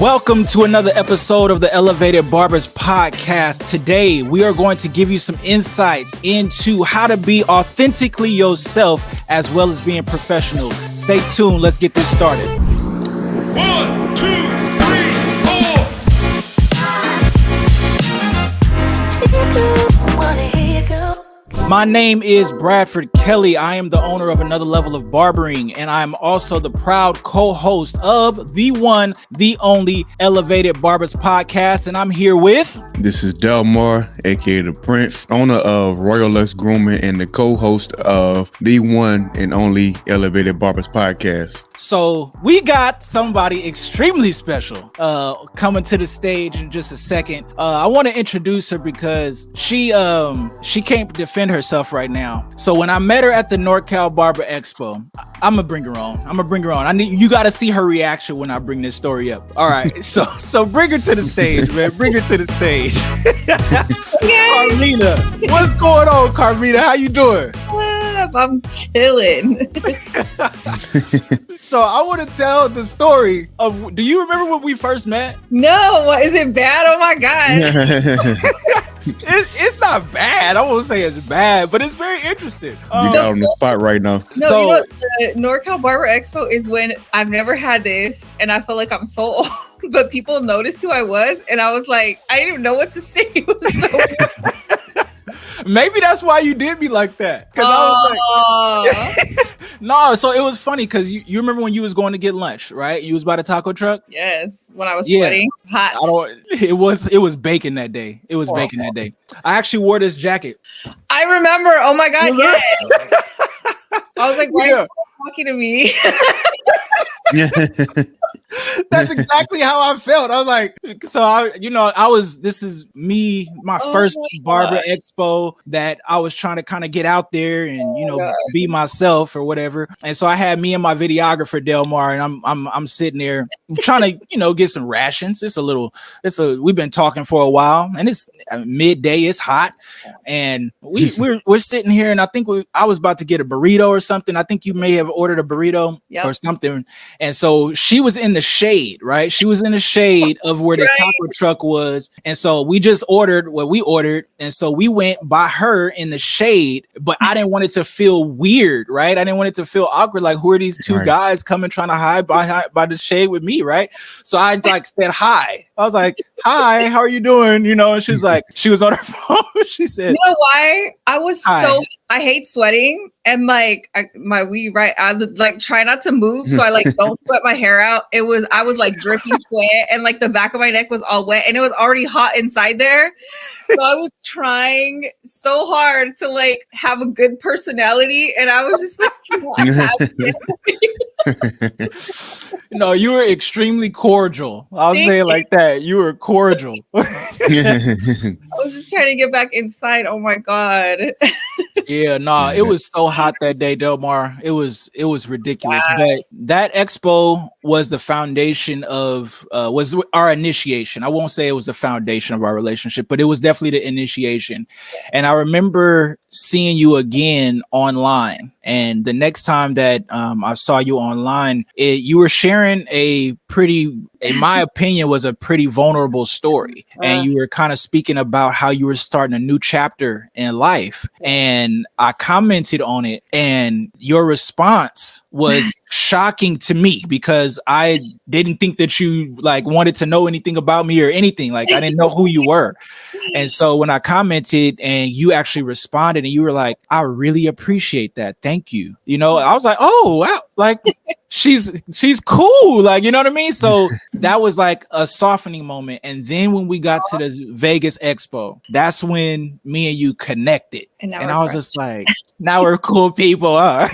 Welcome to another episode of the Elevated Barbers Podcast. Today, we are going to give you some insights into how to be authentically yourself as well as being professional. Stay tuned. Let's get this started. 1, 2, 3, 4. My name is Bradford Kelly. I am the owner of Another Level of Barbering, and I'm also the proud co-host of the one, the only Elevated Barbers Podcast. And I'm here with... This is Delmar, aka The Prince, owner of Royal Luxe Grooming and the co-host of the one and only Elevated Barbers Podcast. So we got somebody extremely special coming to the stage in just a second. I want to introduce her because she can't defend herself right now. So when I met her at the NorCal Barber Expo, I'm gonna bring her on. You got to see her reaction when I bring this story up. All right, so bring her to the stage, man. Bring her to the stage. Carmina, what's going on, Carmina? How you doing? I'm chilling. So I want to tell the story of, do you remember when we first met? No, what, is it bad? Oh my God. It's not bad. I won't say it's bad, but it's very interesting. You got on the spot right now. No, So- you know, the NorCal Barber Expo is when I've never had this and I feel like I'm so old, but people noticed who I was and I was like, I didn't even know what to say. It was so weird. Maybe that's why you did me like that. Cause I was like, no. So it was funny because you remember when you was going to get lunch, right? You was by the taco truck. Yes, when I was Yeah. sweating hot. It was baking that day. It was baking that day. I actually wore this jacket. I remember. Oh my God, Remember? yes. I was like, why are Yeah. you so talking to me? That's exactly how I felt. I was like, this is me, my Oh first my barber gosh. expo that I was trying to kind of get out there and, God. be myself or whatever. And so I had me and my videographer Delmar, and I'm sitting there trying to, get some rations. We've been talking for a while and it's midday, it's hot. And we're sitting here and I think I was about to get a burrito or something. I think you may have ordered a burrito Yep. or something. And so she was in the shade, right? She was in the shade of where this Right. taco truck was. And so we just ordered what we ordered. And so we went by her in the shade, but I didn't want it to feel weird, right? I didn't want it to feel awkward. Like, who are these two Right. guys coming trying to hide by the shade with me, right? So I said hi. I was like, hi, how are you doing? And she's like, she was on her phone. She said, You know why? I was Hi. I hate sweating and I would like try not to move so I like don't sweat my hair out. I was like dripping sweat and like the back of my neck was all wet and it was already hot inside there. So I was trying so hard to like have a good personality and I was just like, no, you were extremely cordial. I'll Thank say it you. like that. You were cordial. I was just trying to get back inside. Oh my God. Yeah, no, it was so hot that day, Delmar. It was ridiculous. Wow. But that expo was the foundation of was our initiation. I won't say it was the foundation of our relationship, but it was definitely the initiation. And I remember seeing you again online. And the next time that I saw you online, you were sharing a pretty, in my opinion, was a pretty vulnerable story. And you were kind of speaking about how you were starting a new chapter in life. And I commented on it, and your response was shocking to me because I didn't think that you like wanted to know anything about me or anything. Like, I didn't know who you were. And so when I commented and you actually responded and you were like, I really appreciate that. Thank you. I was like, oh, wow. Like, she's cool. Like, you know what I mean? So that was like a softening moment. And then when we got to the Vegas Expo, that's when me and you connected. And now And we're I was friends. just like, now we're cool people, huh?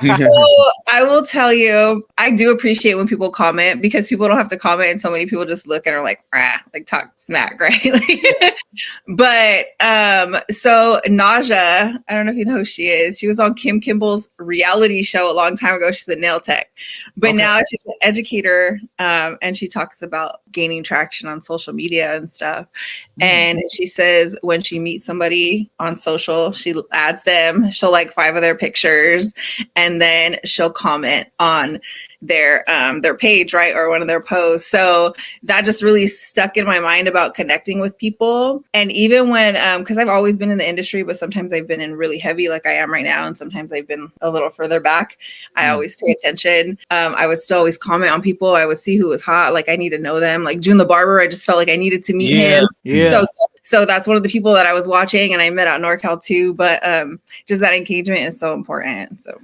Well, I will tell you, I do appreciate when people comment because people don't have to comment and so many people just look and are like, like talk smack, right? But so Naja, I don't know if you know who she is. She was on Kim Kimball's reality show a long time ago. She's a nail tech, but Okay. now she's an educator and she talks about gaining traction on social media and stuff. And she says when she meets somebody on social, she adds them, she'll like 5 of their pictures, and then she'll comment on their page, right, or one of their posts. So that just really stuck in my mind about connecting with people. And even when because I've always been in the industry, but sometimes I've been in really heavy like I am right now, and sometimes I've been a little further back. I always pay attention. I would still always comment on people. I would see who was hot, like I need to know them. Like June the Barber, I just felt like I needed to meet him. So that's one of the people that I was watching, and I met out NorCal too. But just that engagement is so important. So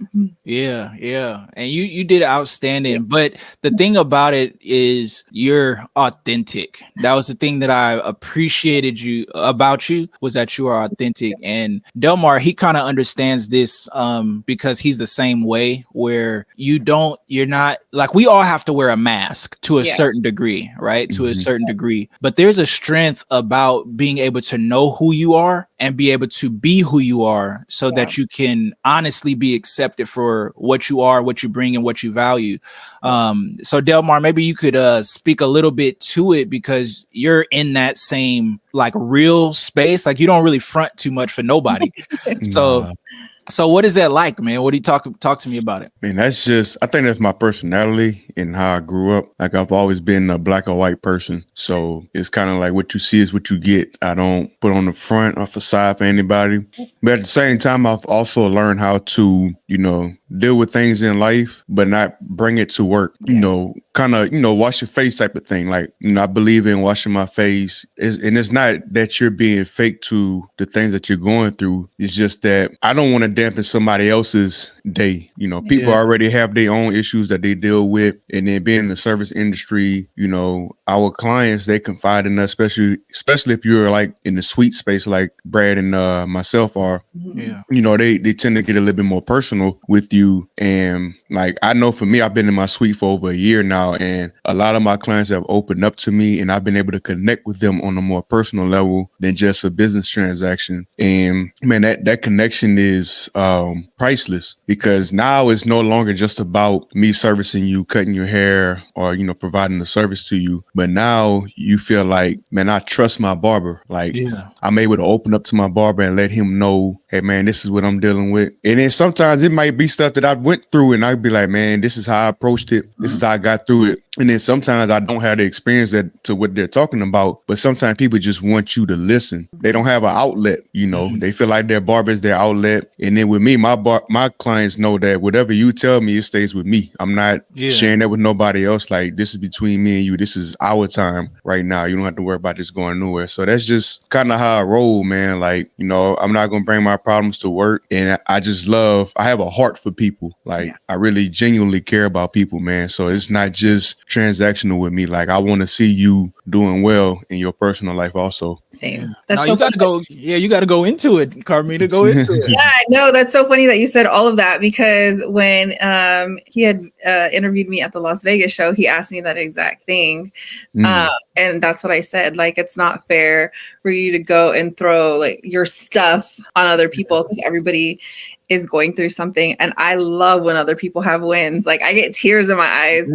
yeah, and you did outstanding. But the thing about it is you're authentic. That was the thing that I appreciated about you, was that you are authentic. And Delmar, he kind of understands this because he's the same way, where you're not like, we all have to wear a mask to a certain degree, right? To a certain degree, but there's a strength about being able to know who you are and be able to be who you are, so that you can honestly be accepted for what you are, what you bring, and what you value. So Delmar, maybe you could speak a little bit to it, because you're in that same like real space. Like you don't really front too much for nobody. So what is that like, man? What do you talk to me about it? Man, that's just, I think that's my personality and how I grew up. Like I've always been a black or white person. So it's kind of like what you see is what you get. I don't put on the front or facade for anybody. But at the same time, I've also learned how to, deal with things in life, but not bring it to work, kind of, wash your face type of thing. Like, I believe in washing my face. And it's not that you're being fake to the things that you're going through. It's just that I don't want to dampen somebody else's day. People already have their own issues that they deal with. And then being in the service industry, our clients, they confide in us, especially if you're like in the sweet space, like Brad and myself are. They tend to get a little bit more personal with you. And like, I know for me, I've been in my suite for over a year now, and a lot of my clients have opened up to me, and I've been able to connect with them on a more personal level than just a business transaction. And man, that connection is priceless, because now it's no longer just about me servicing you, cutting your hair, or, providing the service to you. But now you feel like, man, I trust my barber. Like I'm able to open up to my barber and let him know, hey man, this is what I'm dealing with. And then sometimes it might be stuff that I went through, and I'd be like, man, this is how I approached it. This is how I got through it. And then sometimes I don't have the experience to what they're talking about, but sometimes people just want you to listen. They don't have an outlet, they feel like their barber is their outlet. And then with me, my clients know that whatever you tell me, it stays with me. I'm not sharing that with nobody else. Like, this is between me and you. This is our time right now. You don't have to worry about this going nowhere. So that's just kind of how I roll, man. Like, I'm not going to bring my problems to work. And I have a heart for people. Like, I really genuinely care about people, man. So it's not just transactional with me. Like, I want to see you doing well in your personal life also. Same. That's you gotta go. Yeah, you gotta go into it, Carmina. Go into it. Yeah, no, that's so funny that you said all of that, because when he had interviewed me at the Las Vegas show, he asked me that exact thing. And that's what I said. Like, it's not fair for you to go and throw like your stuff on other people, because everybody is going through something. And I love when other people have wins. Like, I get tears in my eyes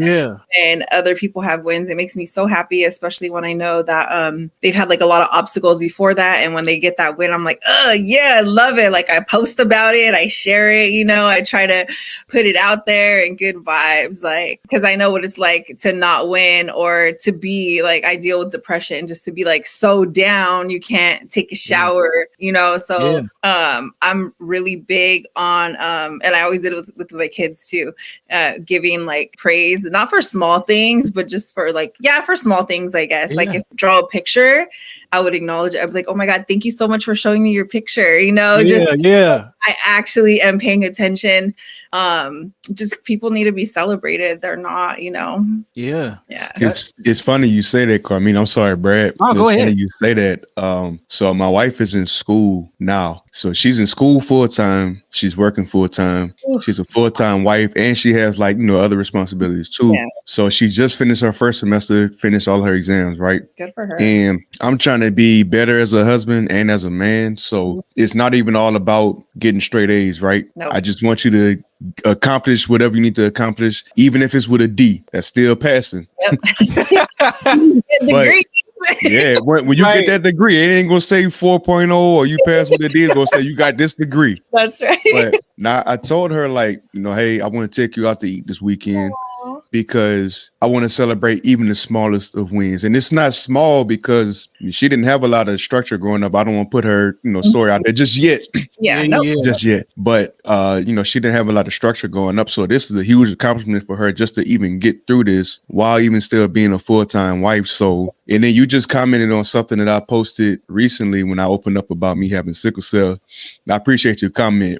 and other people have wins. It makes me so happy, especially when I know that they've had like a lot of obstacles before that. And when they get that win, I'm like, oh yeah, I love it. Like, I post about it, I share it, I try to put it out there and good vibes, like, because I know what it's like to not win, or to be like, I deal with depression, just to be like so down you can't take a shower, so I'm really big on and I always did it with my kids too, giving like praise, not for small things, but just for for small things, I guess. Like, if draw a picture, I would acknowledge it. I'd be like, oh my God, thank you so much for showing me your picture. I actually am paying attention. Just people need to be celebrated. They're not, It's funny you say that, Carmina. I'm sorry, Brad. Go ahead. Funny you say that. So my wife is in school now. So she's in school full time. She's working full time. She's a full-time wife, and she has other responsibilities too. So she just finished her first semester, finished all her exams, right? Good for her. And I'm trying to be better as a husband and as a man. So it's not even all about getting straight A's, right? Nope. I just want you to accomplish whatever you need to accomplish, even if it's with a D. That's still passing. Degree. Yeah, when you Right. get that degree, it ain't gonna say 4.0 or you pass what it is. Gonna say you got this degree. That's right. But now I told her, like, hey, I want to take you out to eat this weekend because I want to celebrate even the smallest of wins. And it's not small because she didn't have a lot of structure growing up. I don't want to put her, story out there just yet. Just yet. But she didn't have a lot of structure growing up. So this is a huge accomplishment for her just to even get through this while even still being a full-time wife. So, and then you just commented on something that I posted recently when I opened up about me having sickle cell. I appreciate your comment,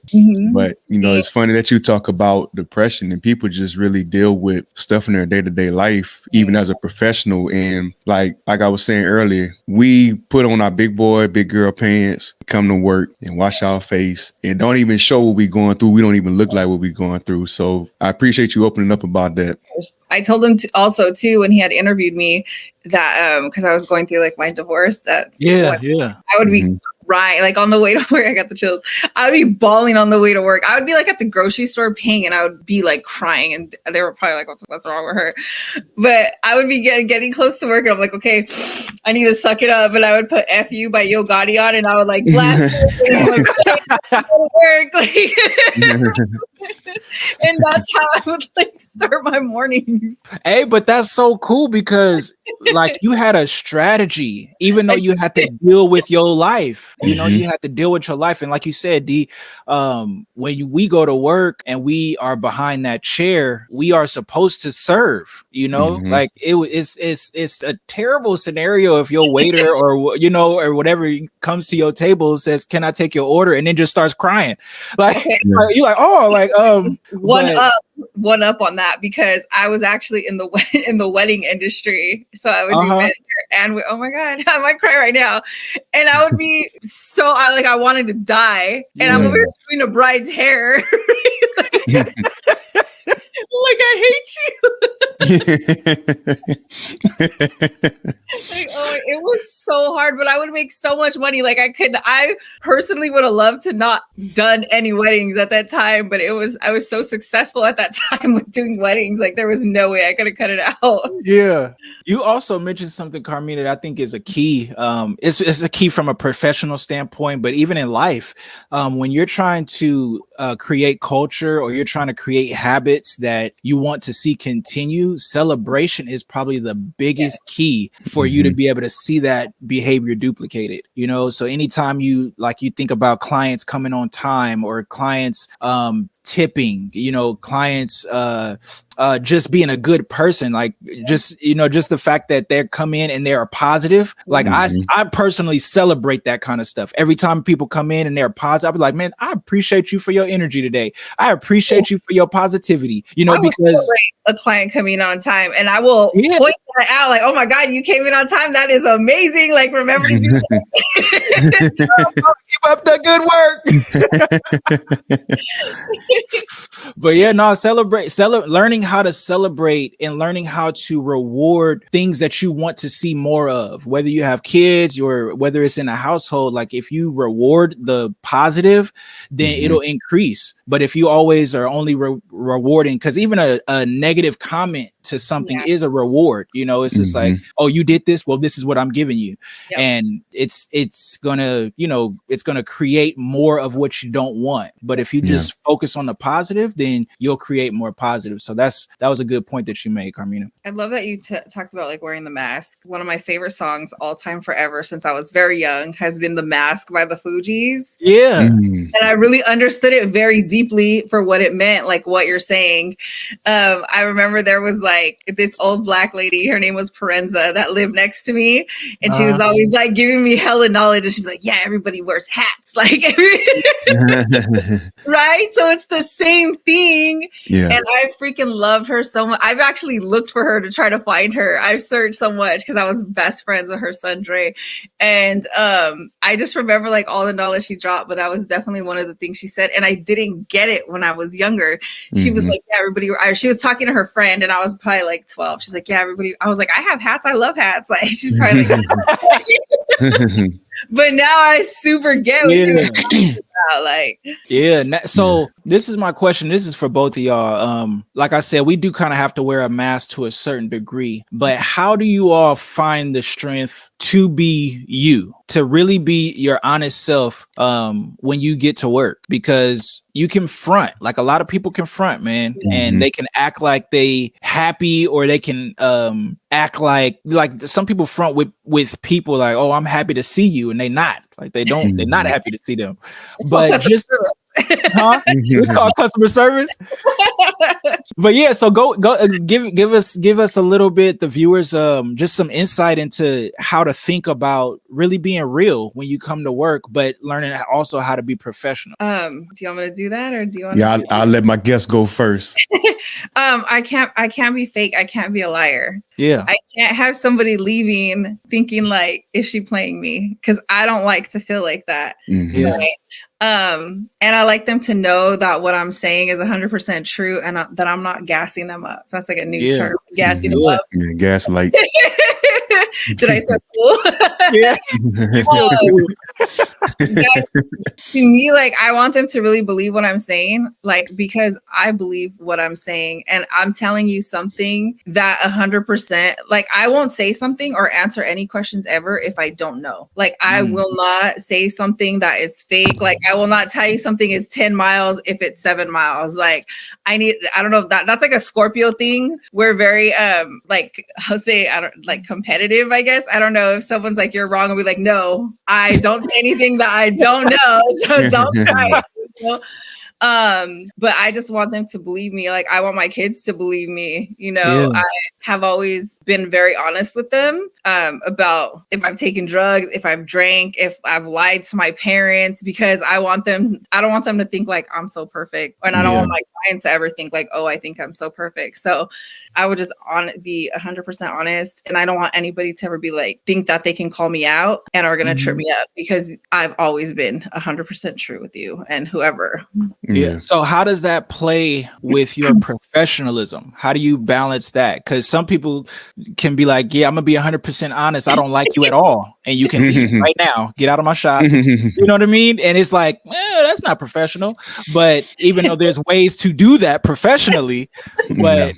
but it's funny that you talk about depression and people just really deal with stuff in their day-to-day life, even as a professional. And like I was saying earlier, we put on our big boy, big girl pants, come to work and wash our face and don't even show what we're going through. We don't even look like what we're going through. So I appreciate you opening up about that. I told him also too, when he had interviewed me, that because I was going through like my divorce, that I would be crying, like on the way to work. I got the chills. I would be bawling on the way to work. I would be like at the grocery store paying, and I would be like crying, and they were probably like, what's wrong with her? But I would be getting close to work, and I'm like, okay, I need to suck it up. And I would put F You by Yo Gotti on, and I would like blast it, and work, and that's how I would like start my mornings. Hey, but that's so cool because like you had a strategy, even though you had to deal with your life. You had to deal with your life. And like you said, when we go to work and we are behind that chair, we are supposed to serve, like it's a terrible scenario if your waiter or whatever comes to your table and says, can I take your order? And then just starts crying. Like, you're like, oh, like, one up on that, because I was actually in the wedding industry. So I was event and oh my God, I might cry right now. And I would be I wanted to die. And I'm over here between a bride's hair. Like, I hate you. Like, it was so hard, but I would make so much money. Like I personally would have loved to not done any weddings at that time, but I was so successful at that time with doing weddings. Like there was no way I could have cut it out. Yeah. You also mentioned something, Carmina, that I think is a key. It's a key from a professional standpoint, but even in life, when you're trying to create culture or you're trying to create habits that you want to see continue, celebration is probably the biggest key for you to be able to see that behavior duplicated. So anytime you think about clients coming on time or clients tipping, clients just being a good person, like just the fact that they're come in and they're positive. Like I personally celebrate that kind of stuff. Every time people come in and they're positive, I'll be like, man, I appreciate you for your energy today. I appreciate you for your positivity, because a client coming on time, and I will point that out, like, oh my God, you came in on time. That is amazing. Like, remember to do that. Keep up the good work. But yeah, no, learning how to celebrate and learning how to reward things that you want to see more of, whether you have kids or whether it's in a household. Like if you reward the positive, then it'll increase. But if you always are only rewarding, because even a negative comment to something is a reward, it's just like, oh, you did this, well, this is what I'm giving you. And it's gonna create more of what you don't want. But if you just focus on the positive, then you'll create more positive. So that was a good point that you made, Carmina. I love that you talked about like wearing the mask. One of my favorite songs all time forever since I was very young has been The Mask by the Fugees. And I really understood it very deeply for what it meant, like what you're saying. I remember there was like this old Black lady, her name was Prvnce, that lived next to me, and she was always like giving me hella knowledge, and she's like, yeah, everybody wears hats, like right? So it's the same thing. And I freaking loved her so much. I've actually looked for her to try to find her. I've searched so much because I was best friends with her son Dre, and I just remember like all the knowledge she dropped. But that was definitely one of the things she said, and I didn't get it when I was younger. She was like, yeah, everybody. She was talking to her friend, and I was probably like 12. She's like, yeah, everybody. I was like, I have hats. I love hats. Like she's probably like. But now I super get what she was talking out. Like, Yeah. So this is my question. This is for both of y'all. Like I said, we do kind of have to wear a mask to a certain degree, but how do you all find the strength to be you, to really be your honest self when you get to work? Because you can front, like a lot of people can front, man, and they can act like they happy, or they can act like some people front with people like, oh, I'm happy to see you, and they're not happy to see them. But just it's called customer service. But yeah, so go give us a little bit, the viewers, just some insight into how to think about really being real when you come to work, but learning also how to be professional. Do you want me to do that, or do you want? Yeah, I'll let my guest go first. I can't be fake. I can't be a liar. Yeah, I can't have somebody leaving thinking like, is she playing me? Because I don't like to feel like that. Yeah. Right? And I like them to know that what I'm saying is 100% true, and that I'm not gassing them up. That's like a new term, gassing them up. Yeah, gaslight. Did I say cool? Yes. To me, like, I want them to really believe what I'm saying, like, because I believe what I'm saying, and I'm telling you something that 100%, like, I won't say something or answer any questions ever if I don't know. Like, I will not say something that is fake. Like, I will not tell you something is 10 miles if it's 7 miles. Like, I don't know if that's like a Scorpio thing. We're very like, I'll say, I don't like competitive, I guess. I don't know if someone's like, you're wrong, and be like, no, I don't say anything that I don't know, so don't try it, you know? But I just want them to believe me. Like, I want my kids to believe me, you know. I have always been very honest with them about if I've taken drugs, if I've drank, if I've lied to my parents, because I don't want them to think like I'm so perfect, and I don't want my clients to ever think like, oh, I think I'm so perfect. So I would just be 100% honest, and I don't want anybody to ever be like, think that they can call me out and are going to trip me up, because I've always been 100% true with you and whoever. Yeah. So how does that play with your professionalism? How do you balance that? Because some people can be like, yeah, I'm gonna be 100% honest. I don't like you at all, and you can leave right now. Get out of my shop. You know what I mean? And it's like, that's not professional. But even though there's ways to do that professionally, but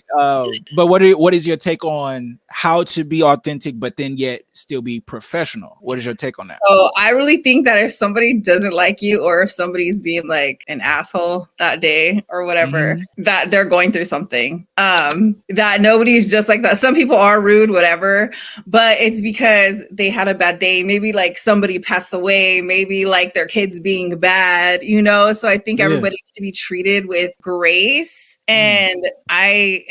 what is your take on how to be authentic, but then yet still be professional? What is your take on that? Oh, I really think that if somebody doesn't like you, or if somebody's being like an asshole that day or whatever, that they're going through something, that nobody's just like that. Some people are rude, whatever, but it's because they had a bad day. Maybe like somebody passed away, maybe like their kids being bad, you know? So I think everybody needs to be treated with grace. And I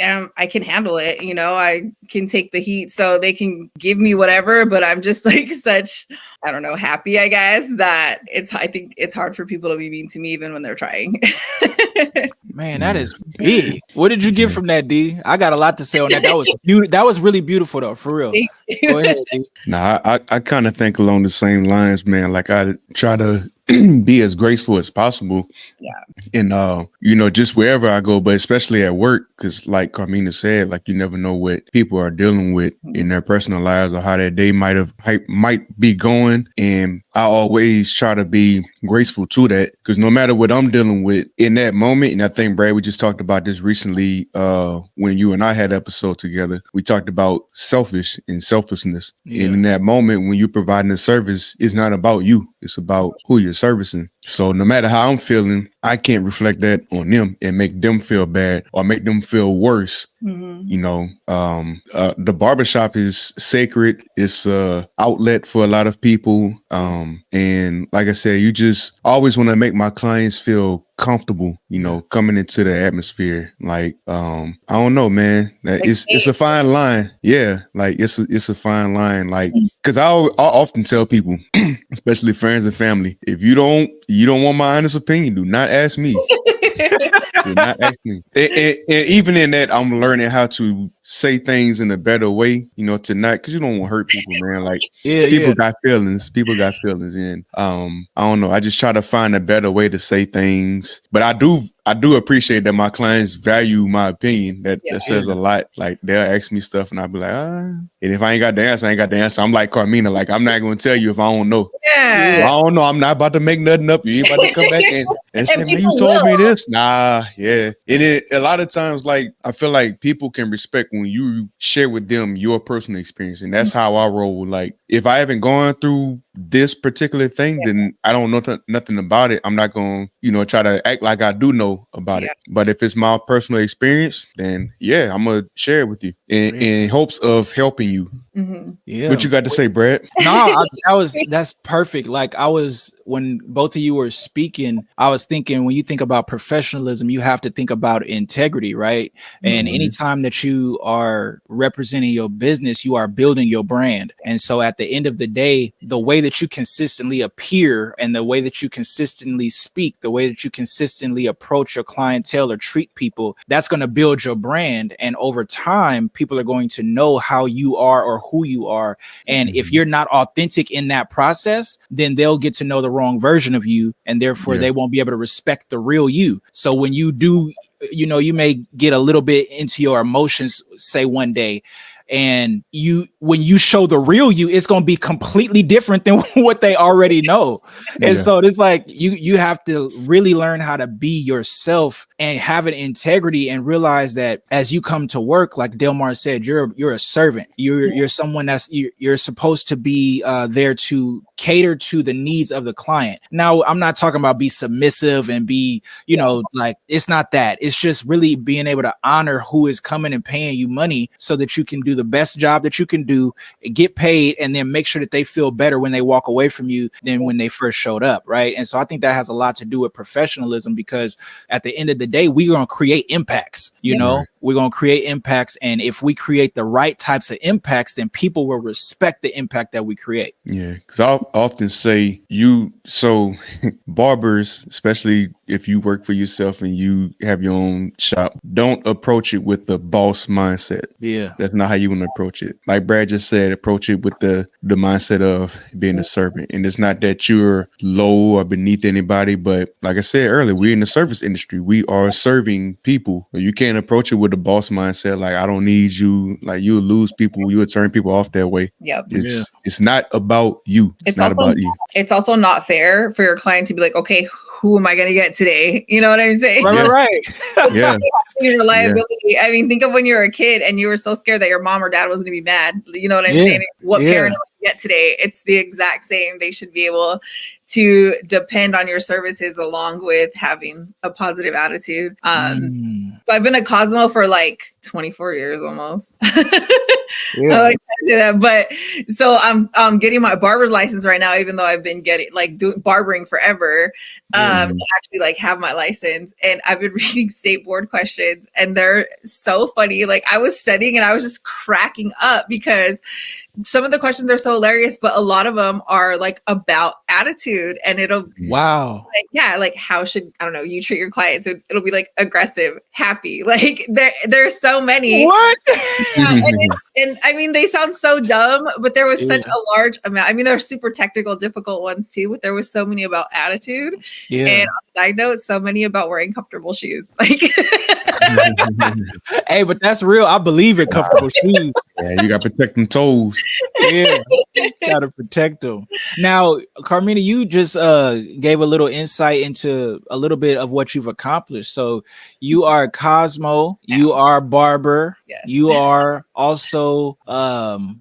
can handle it, you know, I can take the heat, so they can give me whatever, but I'm just like such, I don't know, happy, I guess, that I think it's hard for people to be mean to me even when they're trying. Man, that is big. What did you get from that, D? I got a lot to say on that. That was really beautiful though, for real. Go ahead, D. Nah, I kind of think along the same lines, man. Like, I try to be as graceful as possible. And you know, just wherever I go, but especially at work, because like Carmina said, like, you never know what people are dealing with in their personal lives, or how their day might be going. And I always try to be graceful to that, because no matter what I'm dealing with in that moment, and I think, Brad, we just talked about this recently when you and I had an episode together. We talked about selfish and selflessness. And in that moment, when you're providing a service, it's not about you. It's about who you're servicing. So no matter how I'm feeling, I can't reflect that on them and make them feel bad or make them feel worse. You know, the barbershop is sacred. It's a outlet for a lot of people. And like I said, you just always want to make my clients feel comfortable, you know, coming into the atmosphere. Like, I don't know, man. It's a fine line. Yeah, like it's a fine line. Like, because I'll often tell people, especially friends and family, if you don't want my honest opinion, do not ask me. Do not ask me. And even in that, I'm learning how to say things in a better way, you know, tonight, because you don't want to hurt people, man. Like Yeah, people yeah. got feelings. People got feelings. And I don't know. I just try to find a better way to say things. But I do appreciate that my clients value my opinion. That says a lot. Like they'll ask me stuff and I'll be like, and if I ain't got the answer, I ain't got the answer. I'm like Carmina, like I'm not gonna tell you if I don't know. Yeah. I don't know. I'm not about to make nothing up. You ain't about to come back and say, man, you told me this. Nah, yeah. And a lot of times, like, I feel like people can respect when you share with them your personal experience. And that's how I roll. Like, if I haven't gone through this particular thing, then I don't know nothing about it. I'm not going to, try to act like I do know about it. But if it's my personal experience, then yeah, I'm going to share it with you in hopes of helping you. Mm-hmm. Yeah. What you got to say, Brad? No, that's perfect. Like when both of you were speaking, I was thinking, when you think about professionalism, you have to think about integrity, right? And anytime that you are representing your business, you are building your brand. And so at the end of the day, the way that you consistently appear and the way that you consistently speak, the way that you consistently approach your clientele or treat people, that's going to build your brand. And over time, people are going to know how you are or who you are. And if you're not authentic in that process, then they'll get to know the wrong version of you. And therefore they won't be able to respect the real you. So when you do, you may get a little bit into your emotions, say one day, and when you show the real you, it's going to be completely different than what they already know. And so it's like you have to really learn how to be yourself and have an integrity and realize that as you come to work, like Delmar said, you're a servant. You're someone you're supposed to be there to cater to the needs of the client. Now, I'm not talking about be submissive and be, like, it's not that. It's just really being able to honor who is coming and paying you money so that you can do the best job that you can do, get paid, and then make sure that they feel better when they walk away from you than when they first showed up, right? And so I think that has a lot to do with professionalism, because at the end of the day, we're going to create impacts, we're going to create impacts. And if we create the right types of impacts, then people will respect the impact that we create. Yeah, because I often say barbers, especially if you work for yourself and you have your own shop, don't approach it with the boss mindset. Yeah. That's not how you want to approach it. Like Brad just said, approach it with the mindset of being a servant. And it's not that you're low or beneath anybody, but like I said earlier, we're in the service industry. We are serving people. You can't approach it with the boss mindset. Like, I don't need you. Like, you'll lose people. You'll turn people off that way. Yep. It's not about you. It's not about you. It's also not fair for your client to be like, okay, who am I going to get today? You know what I'm saying? Right. Yeah. Your reliability. Yeah. I mean, think of when you were a kid and you were so scared that your mom or dad was going to be mad. You know what I'm saying? What parent am I get today? It's the exact same. They should be able to depend on your services along with having a positive attitude. So I've been a Cosmo for like 24 years almost. I like to do that. But so I'm getting my barber's license right now, even though I've been doing barbering forever, to actually like have my license. And I've been reading state board questions and they're so funny. Like, I was studying and I was just cracking up because some of the questions are so hilarious, but a lot of them are like about attitude, and it'll like how should, I don't know, you treat your clients. So it'll be like aggressive, happy. Like there's so many. What? And I mean, they sound so dumb, but there was such a large amount. I mean, there are super technical, difficult ones too, but there was so many about attitude. Yeah. And on a side note, so many about wearing comfortable shoes. Like, hey, but that's real. I believe in comfortable shoes. Yeah, you got to protect them toes. Yeah, got to protect them. Now, Carmina, you just gave a little insight into a little bit of what you've accomplished. So you are Cosmo, you are Barber, you are also,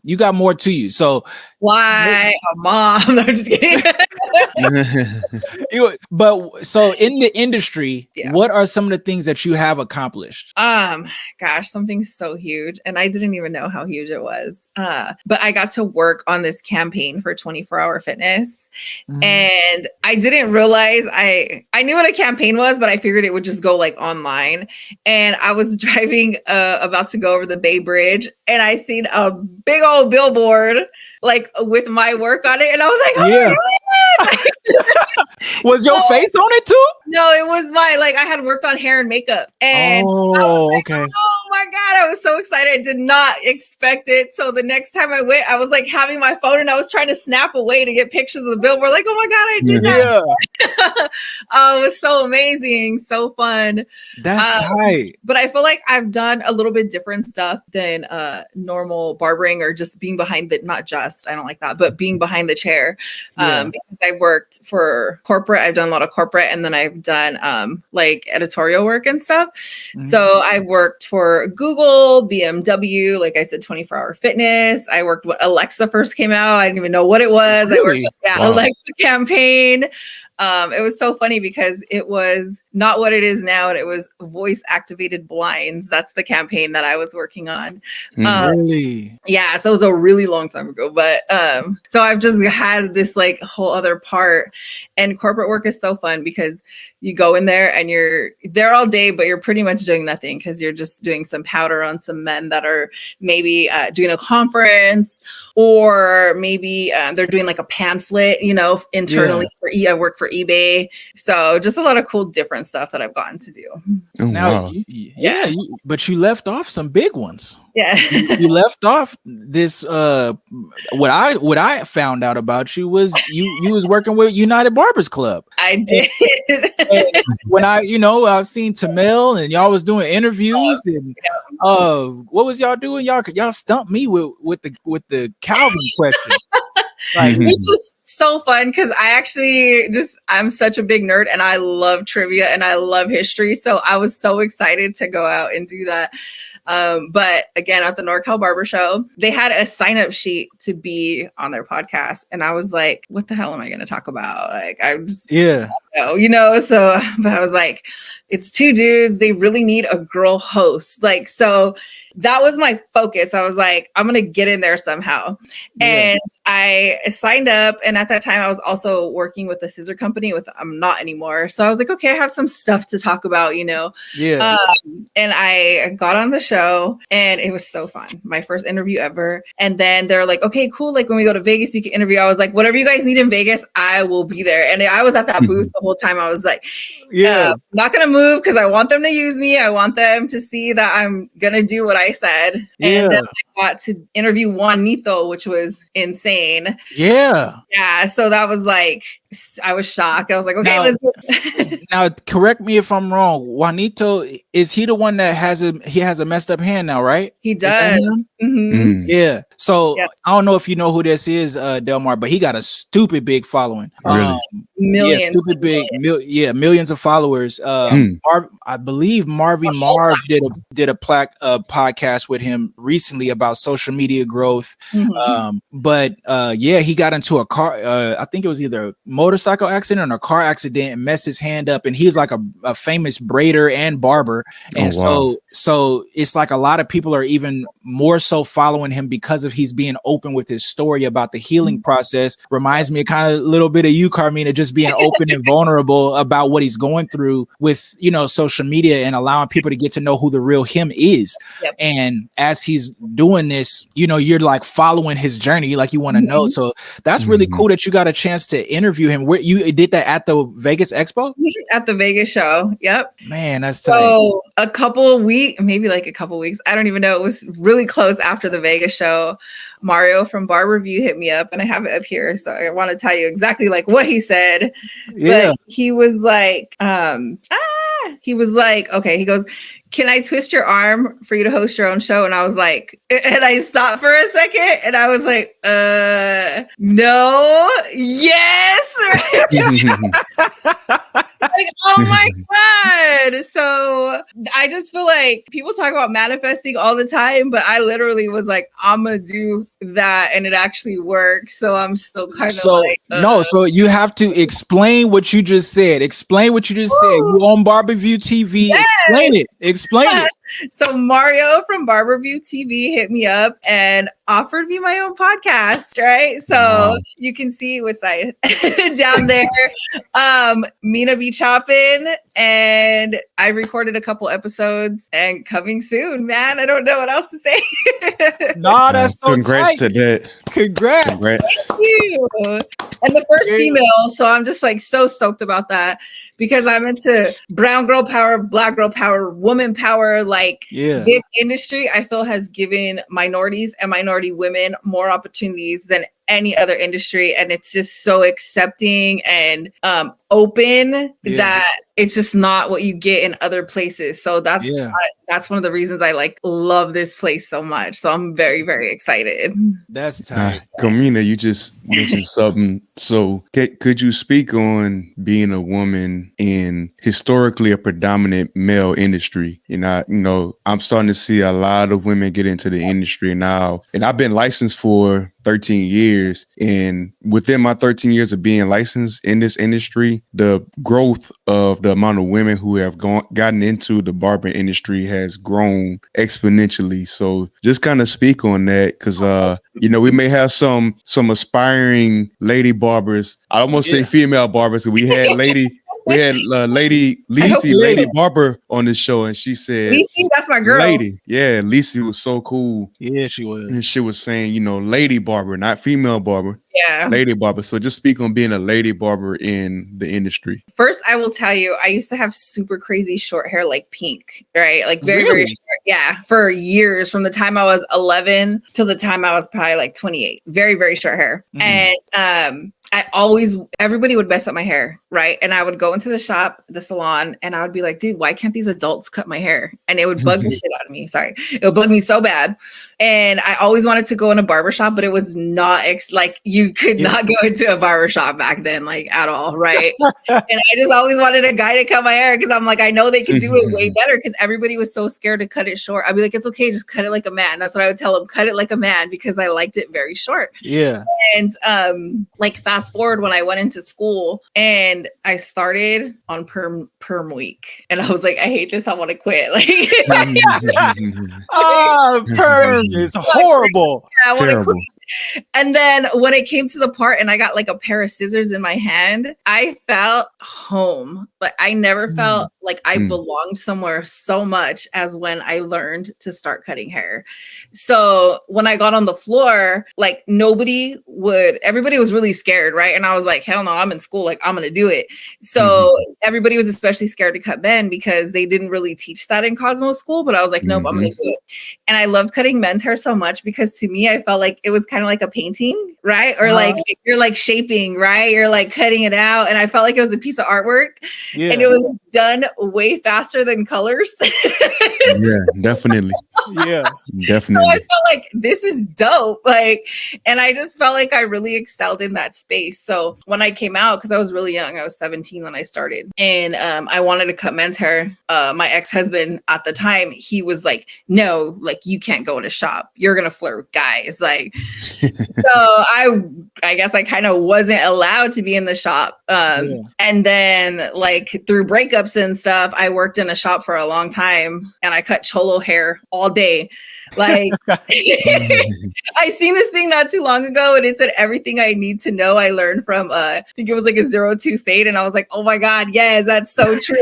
you got more to you. So why a mom? No, I'm just kidding. But so in the industry, what are some of the things that you have accomplished? Gosh, something so huge. And I didn't even know how huge it was. But I got to work on this campaign for 24-hour fitness. And I didn't realize I knew what a campaign was, but I figured it would just go like online. And I was driving about to go over the Bay Bridge, and I seen a big old billboard like with my work on it. And I was like, oh my God. Was your face on it too? No, it was I had worked on hair and makeup. And okay. Oh my God, I was so excited. I did not expect it. So the next time I went, I was like having my phone and I was trying to snap away to get pictures of the billboard. Like, oh my God, I did that. Oh, it was so amazing. So fun. That's tight. But I feel like I've done a little bit different stuff than normal barbering or just being behind the, not just, I don't like that, but being behind the chair. Because I worked for corporate. I've done a lot of corporate and then I've done like editorial work and stuff. So I worked for Google, BMW, like I said, 24-hour fitness. I worked when Alexa first came out. I didn't even know what it was. Really? I worked on Alexa campaign. It was so funny because it was not what it is now. And it was voice activated blinds. That's the campaign that I was working on. Really? Yeah. So it was a really long time ago, but, so I've just had this like whole other part, and corporate work is so fun because you go in there and you're there all day, but you're pretty much doing nothing because you're just doing some powder on some men that are maybe doing a conference, or maybe they're doing like a pamphlet, you know, internally for I work for eBay. So just a lot of cool different stuff that I've gotten to do. Oh, Now, wow. but you left off some big ones. Yeah. You left off this. What I found out about you was you was working with United Barbers Club. I did. And when I seen Tamil and y'all was doing interviews and what was y'all doing? Y'all stumped me with the Calvin question. Like, which was so fun because I'm such a big nerd and I love trivia and I love history. So I was so excited to go out and do that. But again, at the NorCal Barber Show, they had a sign-up sheet to be on their podcast. And I was like, what the hell am I going to talk about? Like, so, but I was like, it's two dudes. They really need a girl host. Like, so that was my focus. I was like, I'm going to get in there somehow. And I signed up. And at that time, I was also working with a scissor company I'm not anymore. So I was like, okay, I have some stuff to talk about, you know? Yeah. And I got on the show and it was so fun. My first interview ever. And then they're like, okay, cool. Like when we go to Vegas, you can interview. I was like, whatever you guys need in Vegas, I will be there. And I was at that booth the whole time. I was like, not going to move because I want them to use me. I want them to see that I'm going to do what I said. And then I got to interview Juanito, which was insane. Yeah. Yeah. So that was like, I was shocked. I was like, okay, let's do it. Now, correct me if I'm wrong. Juanito, is he the one that has a messed up hand now, right? He does. Yeah. So I don't know if you know who this is, Delmar, but he got a stupid big following. Really? Millions. Yeah, stupid big. Millions of followers. I believe Marvin Marv did a podcast with him recently about social media growth. But he got into a car. I think it was either a motorcycle accident or a car accident and messed his hand up. And he's like a famous braider and barber. And so it's like a lot of people are even more so following him because of he's being open with his story about the healing process. Reminds me kind of a little bit of you, Carmina, just being open and vulnerable about what he's going through with, social media and allowing people to get to know who the real him is. And as he's doing this, you're like following his journey, like you want to know. So that's really cool that you got a chance to interview him. Where you did that at the Vegas Expo? At the Vegas show. Yep. Man, that's tight. So a couple weeks, I don't even know. It was really close after the Vegas show. Mario from Barber View hit me up and I have it up here. So I want to tell you exactly like what he said. Yeah. But he was like, okay, he goes, can I twist your arm for you to host your own show? And I was like, and I stopped for a second and I was like, no, yes. Like, oh my God. So I just feel like people talk about manifesting all the time, but I literally was like, I'm going to do that. And it actually worked. So I'm still kind of like, no, so you have to explain what you just said. Explain what you just said. You on Barber View TV. Yes. Explain it. So Mario from Barber View TV hit me up and offered me my own podcast, right? So you can see which side down there. Minabechoppin, and I recorded a couple episodes and coming soon, man. I don't know what else to say. No, that's so congrats tight. to that. Congrats. Thank you. And the first female, so I'm just like so stoked about that because I'm into brown girl power, black girl power, woman power. Like this industry, I feel has given minorities and minority women more opportunities than any other industry, and it's just so accepting and open that it's just not what you get in other places. So that's one of the reasons I like love this place so much. So I'm very, very excited. That's tight. Carmina, you just mentioned something. So could you speak on being a woman in historically a predominant male industry? I'm starting to see a lot of women get into the industry now, and I've been licensed for 13 years. And within my 13 years of being licensed in this industry, the growth of the amount of women who have gotten into the barbering industry has grown exponentially. So just kind of speak on that, because we may have some aspiring lady barbers. I almost say female barbers. We had Lady Lacey, Lady Barber on the show, and she said, Lacey, that's my girl. Lady. Yeah, Lacey was so cool. Yeah, she was. And she was saying, Lady Barber, not female barber. Yeah. Lady Barber. So just speak on being a lady barber in the industry. First, I will tell you, I used to have super crazy short hair, like pink, right? Like very, very short. Yeah. For years, from the time I was 11 till the time I was probably like 28. Very, very short hair. And everybody would mess up my hair, right? And I would go into the salon, and I would be like, dude, why can't these adults cut my hair? And it would bug the shit out of me. Sorry. It would bug me so bad. And I always wanted to go in a barbershop, but it was not you could not go into a barbershop back then, like at all, right? And I just always wanted a guy to cut my hair because I'm like, I know they can do it way better, because everybody was so scared to cut it short. I'd be like, it's okay, just cut it like a man. That's what I would tell them, cut it like a man, because I liked it very short. Yeah. And fast forward when I went into school and I started on perm week, and I was like, I hate this, I want to quit. Perm is horrible. I want to quit. And then when it came to the part and I got like a pair of scissors in my hand, I felt home. But I never felt like I belonged somewhere so much as when I learned to start cutting hair. So when I got on the floor, like everybody was really scared, right? And I was like, hell no, I'm in school, like I'm gonna do it. So everybody was especially scared to cut men because they didn't really teach that in Cosmo school. But I was like, nope, I'm gonna do it. And I loved cutting men's hair so much because to me, I felt like it was kind of like a painting, right? Or like you're like shaping, right? You're like cutting it out. And I felt like it was a piece of artwork, and it was done way faster than colors. Yeah, definitely. Yeah, definitely. So I felt like this is dope. And I just felt like I really excelled in that space. So when I came out, because I was really young, I was 17 when I started, and I wanted to cut men's hair. My ex-husband at the time, he was like, no, like you can't go in a shop. You're going to flirt with guys. Like, so I guess I kind of wasn't allowed to be in the shop. And then like through breakups and stuff, I worked in a shop for a long time, and I cut cholo hair all day. Like I seen this thing not too long ago, and it said everything I need to know I learned from I think it was like a 0-2 fade, and I was like, oh my god, yes, that's so true.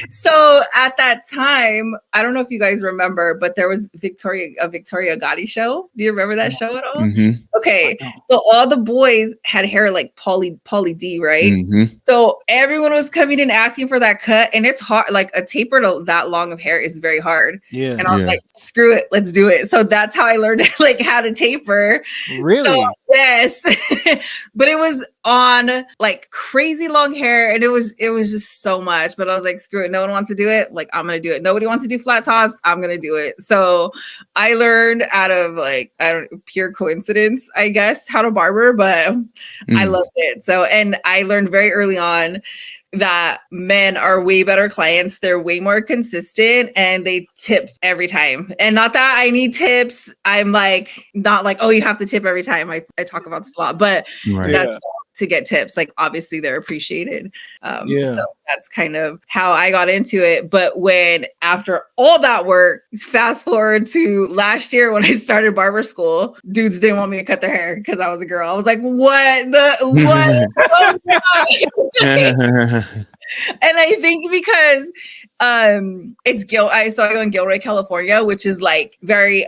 So at that time, I don't know if you guys remember, but there was a Victoria Gotti show. Do you remember that show at all? Okay, so all the boys had hair like Pauly D, right? So everyone was coming in asking for that cut, and it's hard. Like a taper to that long of hair is very hard. Yeah, and I was like, screw it, let's do it. So that's how I learned like how to taper. Really? So, yes, but it was on like crazy long hair, and it was just so much. But I was like, screw it, no one wants to do it, like I'm gonna do it. Nobody wants to do flat tops, I'm gonna do it. So I learned out of like, I don't know, pure coincidence, I guess, how to barber, but I loved it. So, and I learned very early on that men are way better clients. They're way more consistent, and they tip every time. And not that I need tips. I'm like, not like, oh, you have to tip every time. I talk about this a lot, but that's to get tips. Like obviously they're appreciated. So that's kind of how I got into it. But when after all that work, fast forward to last year when I started barber school, dudes didn't want me to cut their hair because I was a girl. I was like, what? Oh, and I think because It's so I go in Gilroy, California, which is like very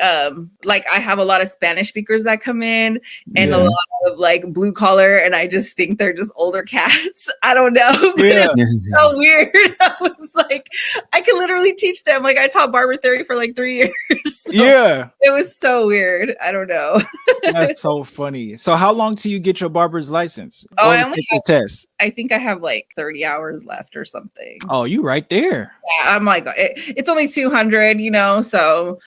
like I have a lot of Spanish speakers that come in and a lot of like blue collar, and I just think they're just older cats. I don't know. But it's so weird. I was like, I could literally teach them. Like I taught barber theory for like 3 years. So it was so weird. I don't know. That's so funny. So how long till you get your barber's license? Oh, I only take the test. I think I have like 30 hours left or something. Oh, you right there. Yeah, I'm like, it's only 200, you know, so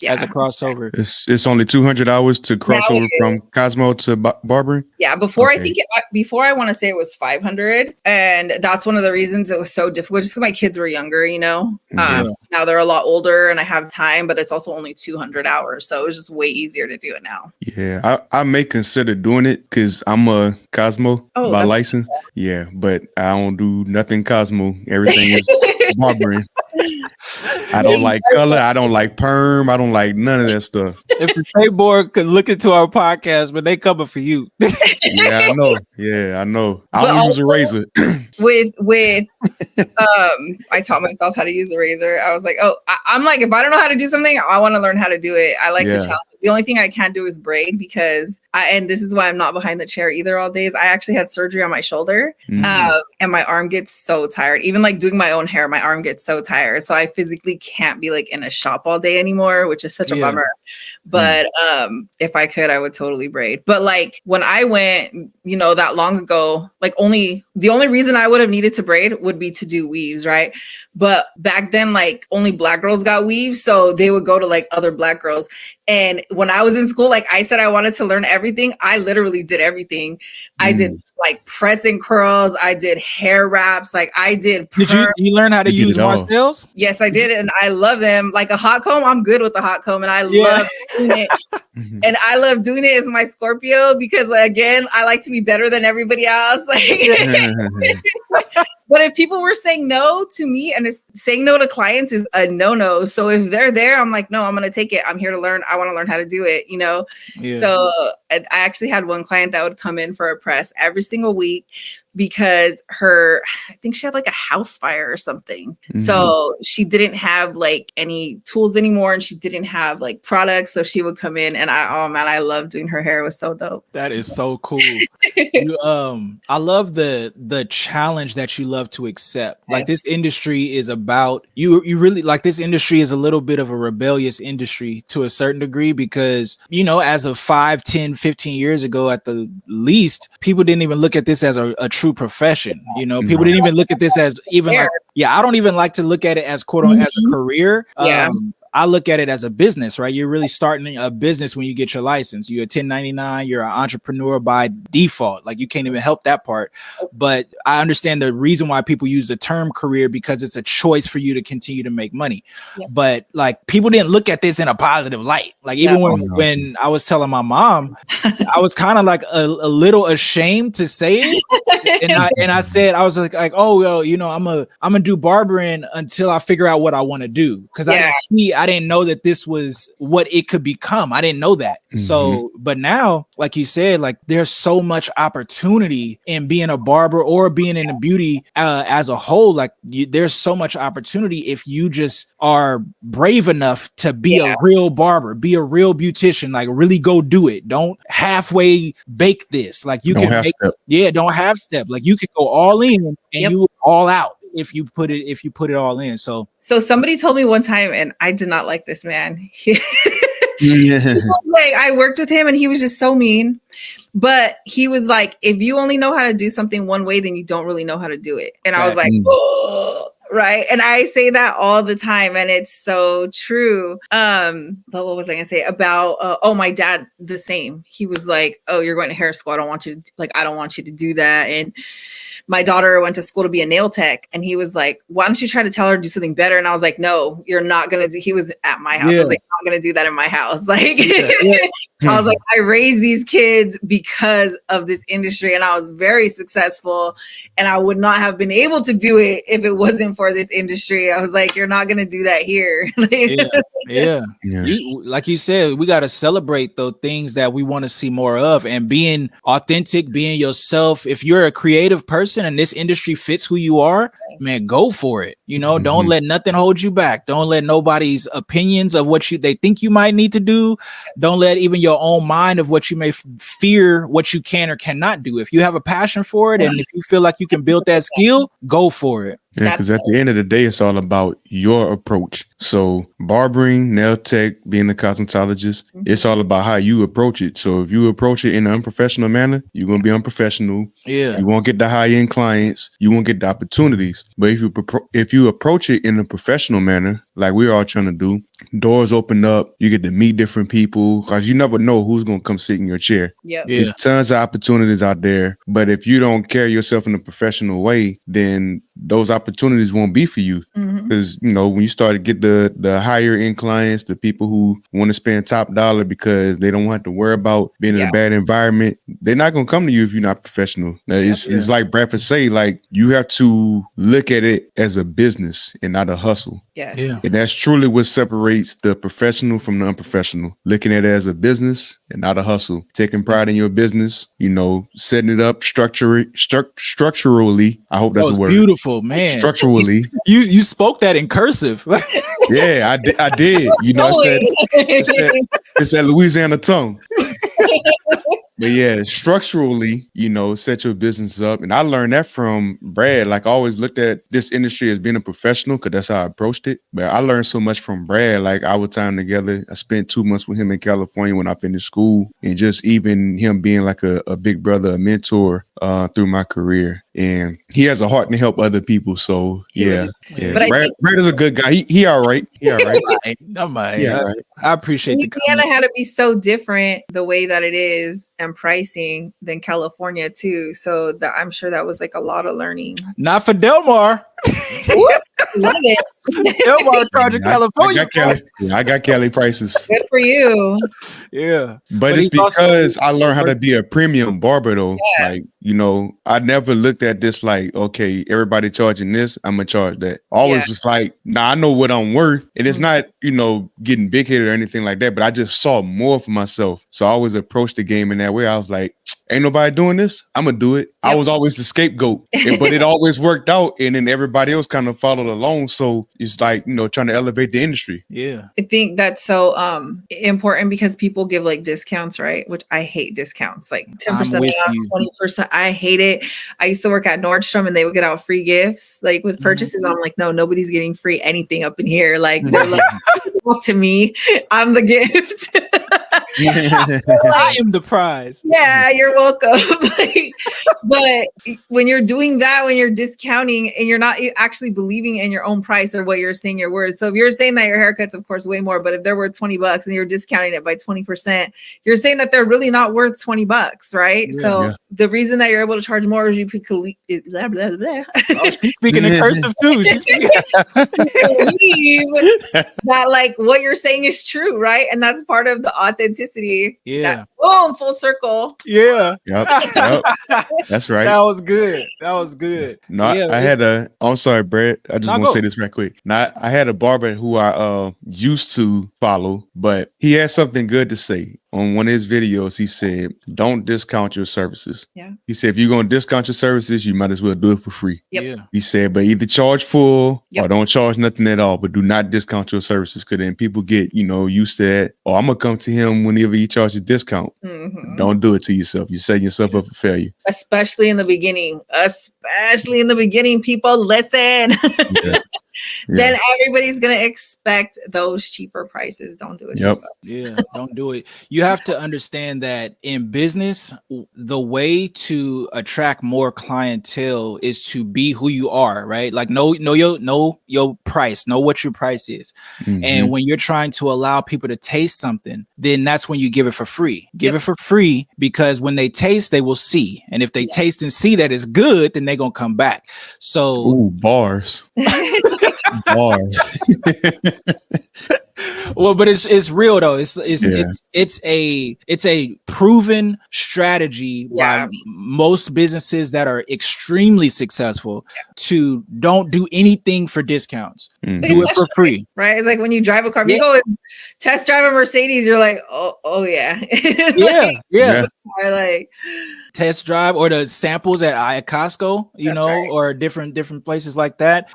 yeah. As a crossover. It's only 200 hours to cross over from Cosmo to barbering? Yeah, before I think before I want to say it was 500, and that's one of the reasons it was so difficult, just because my kids were younger, you know. Now they're a lot older and I have time, but it's also only 200 hours, so it was just way easier to do it now. Yeah, I may consider doing it because I'm a Cosmo by license. Yeah, but I don't do nothing Cosmo. Everything is barbering. I don't like color. I don't like perm. I don't like none of that stuff. If the State Board could look into our podcast, but they coming for you. Yeah, I know. Yeah, I know. I'll use a razor. with I taught myself how to use a razor. I was like, I'm like, if I don't know how to do something, I want to learn how to do it. I like to challenge. The only thing I can't do is braid, because and this is why I'm not behind the chair either all days. I actually had surgery on my shoulder, and my arm gets so tired. Even like doing my own hair, my arm gets so tired. So I physically can't be like in a shop all day anymore, which is such a bummer. But if I could, I would totally braid. But like when I went, you know, that long ago, like the only reason I would have needed to braid would be to do weaves, right? But back then, like only Black girls got weaves, so they would go to like other Black girls. And when I was in school, like I said, I wanted to learn everything. I literally did everything. I did like press and curls. I did hair wraps. Like I did. Did you learn how to use Marcel's? Yes, I did. And I love them. Like a hot comb, I'm good with the hot comb, and I love doing it. And I love doing it as my Scorpio because, again, I like to be better than everybody else. But if people were saying no to me, and saying no to clients is a no-no. So if they're there, I'm like, no, I'm going to take it. I'm here to learn. I want to learn how to do it, you know? Yeah. So I actually had one client that would come in for a press every single week because I think she had like a house fire or something. So she didn't have like any tools anymore, and she didn't have like products. So she would come in, and I love doing her hair. It was so dope. That is so cool. I love the challenge that you love to accept. Yes. Like this industry is about you really like this industry is a little bit of a rebellious industry to a certain degree, because, you know, as of 5, 10, 15 years ago, at the least, people didn't even look at this as a true profession. You know, people didn't even look at this as even like, I don't even like to look at it as quote unquote as a career. I look at it as a business, right? You're really starting a business when you get your license. You're a 1099, you're an entrepreneur by default. Like you can't even help that part. But I understand the reason why people use the term career, because it's a choice for you to continue to make money. But like people didn't look at this in a positive light. Like even when I was telling my mom, I was kind of like a little ashamed to say it. And I said, I was like, oh, well, you know, I'm gonna do barbering until I figure out what I want to do. Because I didn't know that this was what it could become. I didn't know that. So, but now, like you said, like there's so much opportunity in being a barber or being in the beauty as a whole. Like there's so much opportunity if you just are brave enough to be a real barber, be a real beautician, like really go do it. Don't halfway bake this. Like you don't half step. Like you can go all in and you all out if you put it all in. So somebody told me one time, and I did not like this man. Like I worked with him, and he was just so mean. But he was like, if you only know how to do something one way, then you don't really know how to do it. And I was like, oh, right. And I say that all the time, and it's so true. But what was I gonna say about my dad? The same. He was like, oh, you're going to hair school. I don't want you to do that. And my daughter went to school to be a nail tech, and he was like, why don't you try to tell her to do something better? And I was like, no, you're not going to do. He was at my house. I was like, I'm not going to do that in my house. Like, I was like, I raised these kids because of this industry, and I was very successful, and I would not have been able to do it if it wasn't for this industry. I was like, you're not going to do that here. Yeah. Like you said, we got to celebrate the things that we want to see more of, and being authentic, being yourself. If you're a creative person and this industry fits who you are, man, go for it. You know, don't let nothing hold you back. Don't let nobody's opinions of what they think you might need to do. Don't let even your own mind of what you may fear, what you can or cannot do. If you have a passion for it, and if you feel like you can build that skill, go for it. Yeah, because at the end of the day, it's all about your approach. So barbering, nail tech, being a cosmetologist, it's all about how you approach it. So if you approach it in an unprofessional manner, you're going to be unprofessional. Yeah. You won't get the high-end clients. You won't get the opportunities. But if you approach it in a professional manner, like we're all trying to do, doors open up, you get to meet different people, because you never know who's going to come sit in your chair. There's tons of opportunities out there. But if you don't carry yourself in a professional way, then those opportunities won't be for you. Because, you know, when you start to get the higher end clients, the people who want to spend top dollar because they don't have to worry about being in a bad environment, they're not going to come to you if you're not professional. It's like Bradford say, like, you have to look at it as a business and not a hustle. And that's truly what separates the professional from the unprofessional. Looking at it as a business and not a hustle. Taking pride in your business, you know, setting it up structurally. I hope that's a word. Beautiful, man. Structurally. You spoke that in cursive. Yeah, I did. You know, it's that Louisiana tongue. But yeah, structurally, you know, set your business up. And I learned that from Brad. Like, I always looked at this industry as being a professional because that's how I approached it. But I learned so much from Brad. Like, our time together, I spent 2 months with him in California when I finished school. And just even him being like a big brother, a mentor through my career. And he has a heart to help other people. So yeah. But Brad is a good guy. He all right. He all right. I appreciate Louisiana had to be so different the way that it is and pricing than California too. So I'm sure that was like a lot of learning. Not for Delmar. Love it. Delmar charging California. I got Cali prices. Good for you. Yeah. But it's because I learned how to be a premium barber though. Like, you know, I never looked at this like, okay, everybody charging this, I'm gonna charge that. Always just like, nah, I know what I'm worth. And it's not, you know, getting big headed or anything like that, but I just saw more for myself. So I always approached the game in that way. I was like, ain't nobody doing this, I'm gonna do it. I was always the scapegoat, but it always worked out, and then everybody else kind of followed along. So it's like, you know, trying to elevate the industry. Yeah, I think that's so important because people give like discounts, right? Which I hate discounts, like 10% off, 20%. I hate it. I used to work at Nordstrom, and they would get out free gifts like with purchases. I'm like, no, nobody's getting free anything up in here. Like, they're like, talk to me, I'm the gift. I am the prize. Yeah, you're welcome. But when you're doing that, when you're discounting and you're not actually believing in your own price or what you're saying your worth. So if you're saying that your haircut's of course way more, but if they're worth $20 and you're discounting it by 20%, you're saying that they're really not worth $20, right? The reason that you're able to charge more is you blah blah blah. Oh, she's speaking in cursive too. She's believe that like what you're saying is true, right? And that's part of the authenticity. Boom, full circle. Yep. That's right. That was good. No, I'm sorry, Brad. I just want to say this right quick. Now, I had a barber who I used to follow, but he had something good to say. On one of his videos, he said, don't discount your services. He said, if you're going to discount your services, you might as well do it for free. He said, but either charge full or don't charge nothing at all, but do not discount your services, because then people get, you know, used to that. Oh, I'm going to come to him whenever he charges a discount. Don't do it to yourself. You're setting yourself up for failure. Especially in the beginning. People, listen. Then everybody's going to expect those cheaper prices. Don't do it yourself. Yeah, don't do it. You have to understand that in business, the way to attract more clientele is to be who you are, right? Like know your price, know what your price is. And when you're trying to allow people to taste something, then that's when you give it for free. Give it for free, because when they taste, they will see. And if they taste and see that it's good, then they're going to come back. So bars. Bars. Well, but it's real though. It's Yeah. it's a proven strategy by most businesses that are extremely successful to don't do anything for discounts. Do it for free. Right? It's like when you drive a car, if you go and test drive a Mercedes, you're like, oh yeah. Yeah. Or like test drive or the samples at Costco, or different places like that.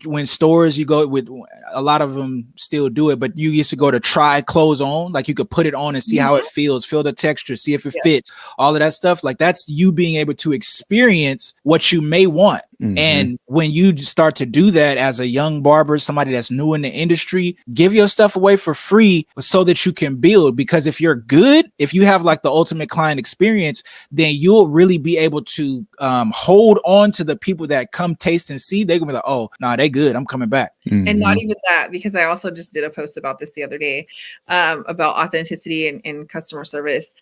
When stores you go with, a lot of them still do it, but you used to go to try clothes on, like you could put it on and see how it feels, feel the texture, see if it fits, all of that stuff. Like that's you being able to experience what you may want. And when you start to do that as a young barber, somebody that's new in the industry, give your stuff away for free so that you can build. Because if you're good, if you have like the ultimate client experience, then you'll really be able to hold on to the people that come taste and see. They're gonna be like, oh, nah, they good, I'm coming back. And not even that, because I also just did a post about this the other day, about authenticity and customer service.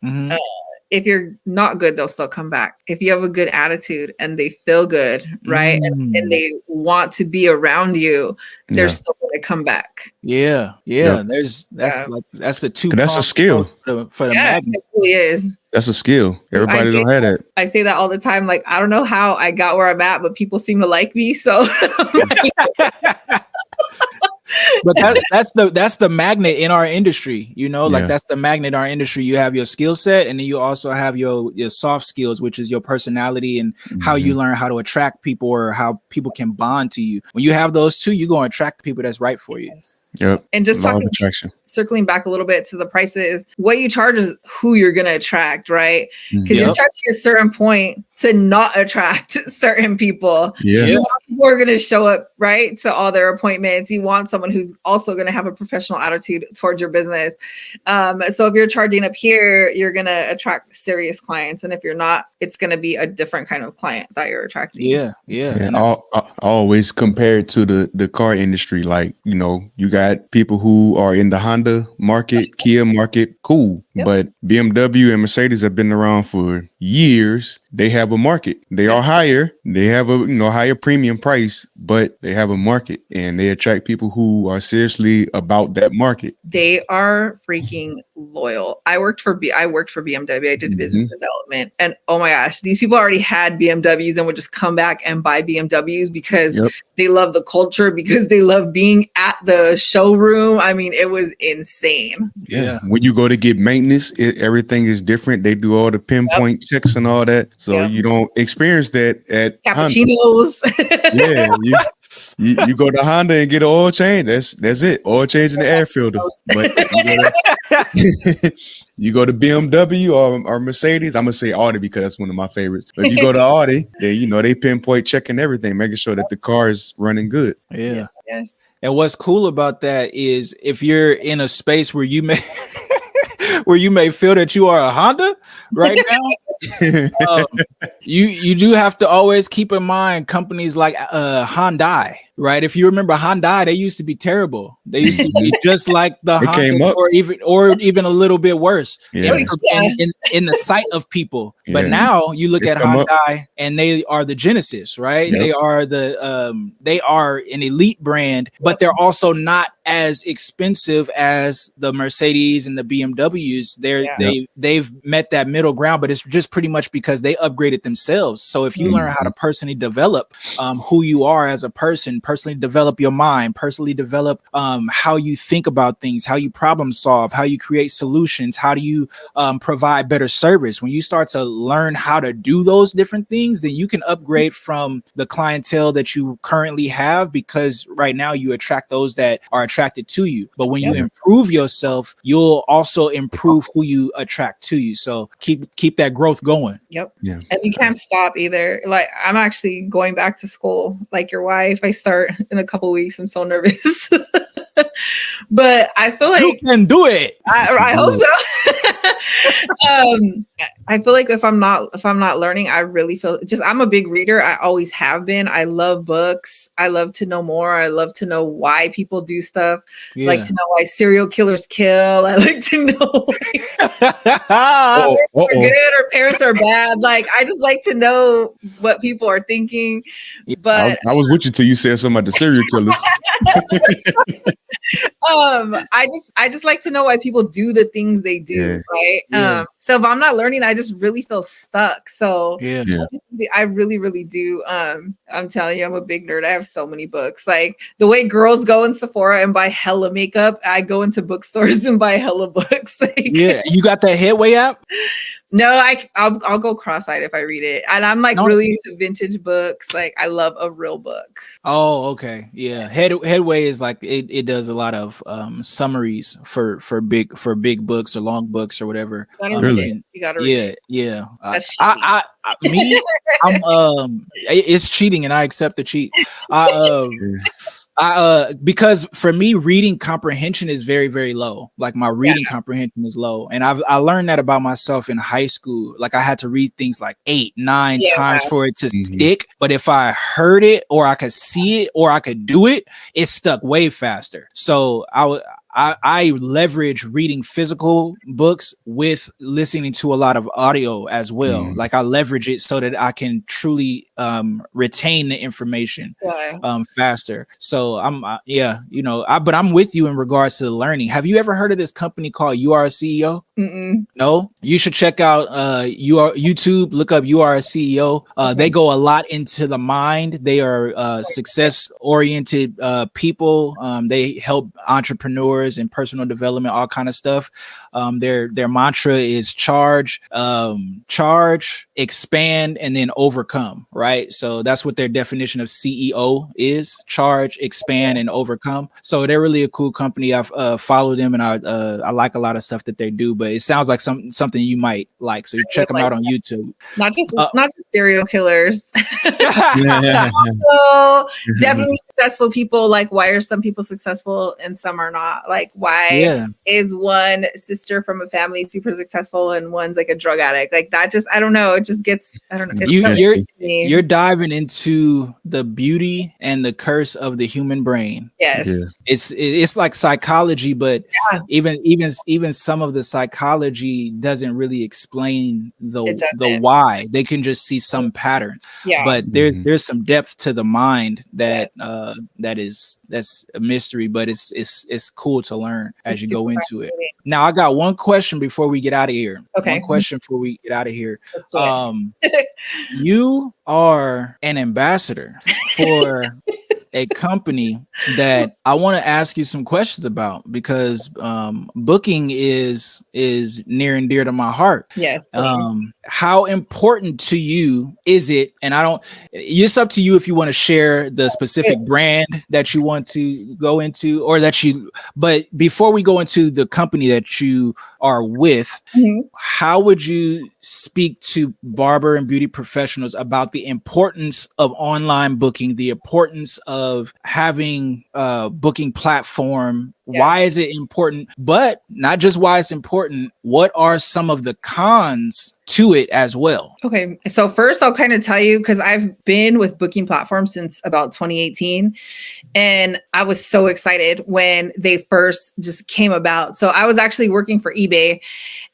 If you're not good, they'll still come back. If you have a good attitude and they feel good, right? And they want to be around you, they're still going to come back. Yeah. That's the two. That's a skill for the magnet. It really is. That's a skill. Everybody don't have that. I say that all the time. Like, I don't know how I got where I'm at, but people seem to like me. So But that's the magnet in our industry, that's the magnet in our industry. You have your skill set, and then you also have your soft skills, which is your personality and how you learn how to attract people or how people can bond to you. When you have those two, you're going to attract people that's right for you. Yep. And just circling back a little bit to the prices, what you charge is who you're going to attract, right? Because you're charging a certain point to not attract certain people. You want people who are going to show up, right, to all their appointments. You want someone who's also going to have a professional attitude towards your business. So if you're charging up here, you're going to attract serious clients. And if you're not, it's going to be a different kind of client that you're attracting. Yeah. I always compare it to the car industry. Like, you got people who are in the Honda market, Kia market, cool. But BMW and Mercedes have been around for years. They have a market. They are higher. They have a higher premium price, but they have a market, and they attract people who are seriously about that market. They are freaking loyal. I worked for BMW. I did business development, and oh my gosh, these people already had BMWs and would just come back and buy BMWs because they love the culture, because they love being at the showroom. I mean, it was insane. Yeah. When you go to get maintenance, everything is different. They do all the pinpoint checks and all that. So you don't experience that at cappuccinos. Honda. You go to Honda and get an oil change. That's it. Oil change in the air filter. But you go to BMW or Mercedes. I'm gonna say Audi because that's one of my favorites. But if you go to Audi, they pinpoint checking everything, making sure that the car is running good. Yeah. Yes. And what's cool about that is if you're in a space where you may feel that you are a Honda right now, you do have to always keep in mind companies like Hyundai, right? If you remember Hyundai, they used to be terrible. They used to be just like the Honda, or even a little bit worse in the sight of people. But now you look at Hyundai, and they are the Genesis, right? They are they are an elite brand, but they're also not as expensive as the Mercedes and the BMWs. They've met that middle ground, but it's just pretty much because they upgraded themselves. So if you learn how to personally develop who you are as a person, personally develop your mind, personally develop how you think about things, how you problem solve, how you create solutions, how do you provide better service. When you start to learn how to do those different things, then you can upgrade from the clientele that you currently have, because right now you attract those that are attracted to you. But when you improve yourself, you'll also improve who you attract to you. So keep that growth going. Yep. Yeah. And you can't stop either. Like, I'm actually going back to school like your wife. I start in a couple weeks. I'm so nervous. But I feel like you can do it. I hope so. I feel like if I'm not learning, I really feel I'm a big reader. I always have been. I love books. I love to know more. I love to know why people do stuff. Like to know why serial killers kill. I like to know parents are good or parents are bad. Like, I just like to know what people are thinking. But I was with you till you said something about the serial killers. I just like to know why people do the things they do, right? Yeah. So if I'm not learning, I just really feel stuck. So Yeah. I really, really do. I'm telling you, I'm a big nerd. I have so many books. Like the way girls go in Sephora and buy hella makeup, I go into bookstores and buy hella books. Like, Yeah. You got that Headway app? No, I'll go cross-eyed if I read it. And I'm like really into vintage books. Like I love a real book. Oh, okay. Yeah. Headway is like it does a lot of summaries for big books or long books or whatever. You gotta read it. You gotta read it. Yeah. That's It's cheating and I accept the cheat. Because for me, reading comprehension is very, very low. Like my reading comprehension is low. And I learned that about myself in high school. Like I had to read things like 8, 9 times for it to stick. But if I heard it or I could see it or I could do it, it stuck way faster. So I leverage reading physical books with listening to a lot of audio as well. Like I leverage it so that I can truly retain the information faster. So but I'm with you in regards to the learning. Have you ever heard of this company called You Are a CEO? No, you should check out YouTube. Look up You Are a CEO. They go a lot into the mind. They are success oriented people. They help entrepreneurs and personal development, all kind of stuff. Their mantra is charge, expand, and then overcome. Right. So that's what their definition of CEO is: charge, expand, and overcome. So they're really a cool company. I've followed them, and I like a lot of stuff that they do. But it sounds like something you might like. So check them out on YouTube. Not just serial killers. Also, definitely successful people. Like, why are some people successful and some are not? Like, why is one sister from a family super successful and one's like a drug addict? Like that just, I don't know. It just gets, I don't know. You're diving into the beauty and the curse of the human brain. Yes. Yeah. It's like psychology, but even some of the psychology doesn't really explain the why. They can just see some patterns. Yeah. But there's some depth to the mind that that's a mystery, but it's cool to learn as you go into it. Now I got one question before we get out of here. Okay. One question before we get out of here. You are an ambassador for a company that I want to ask you some questions about, because booking is near and dear to my heart. Yes. How important to you is it? And it's up to you if you want to share the specific brand that you want to go into, but before we go into the company that you are with, how would you speak to barber and beauty professionals about the importance of online booking, the importance of having a booking platform? Why is it important? But not just why it's important, what are some of the cons to it as well? Okay, so first I'll kind of tell you, because I've been with booking platforms since about 2018, and I was so excited when they first just came about. So I was actually working for eBay,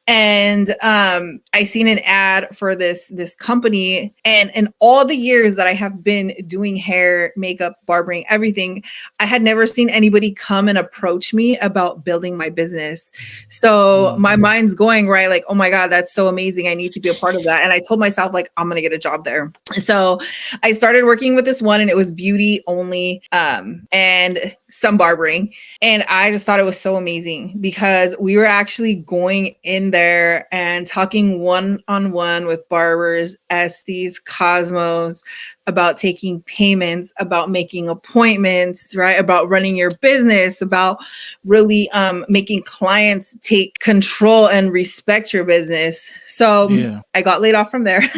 and I seen an ad for this company, and in all the years that I have been doing hair, makeup, barbering, everything, I had never seen anybody come and approach me about building my business. So my mind's going right, like, oh my God, that's so amazing. I need to be a part of that. And I told myself, like, I'm gonna get a job there. So I started working with this one, and it was beauty only, and some barbering. And I just thought it was so amazing, because we were actually going in there and talking one-on-one with barbers, Estes, Cosmos, about taking payments, about making appointments, right? About running your business, about really making clients take control and respect your business. So I got laid off from there. Wait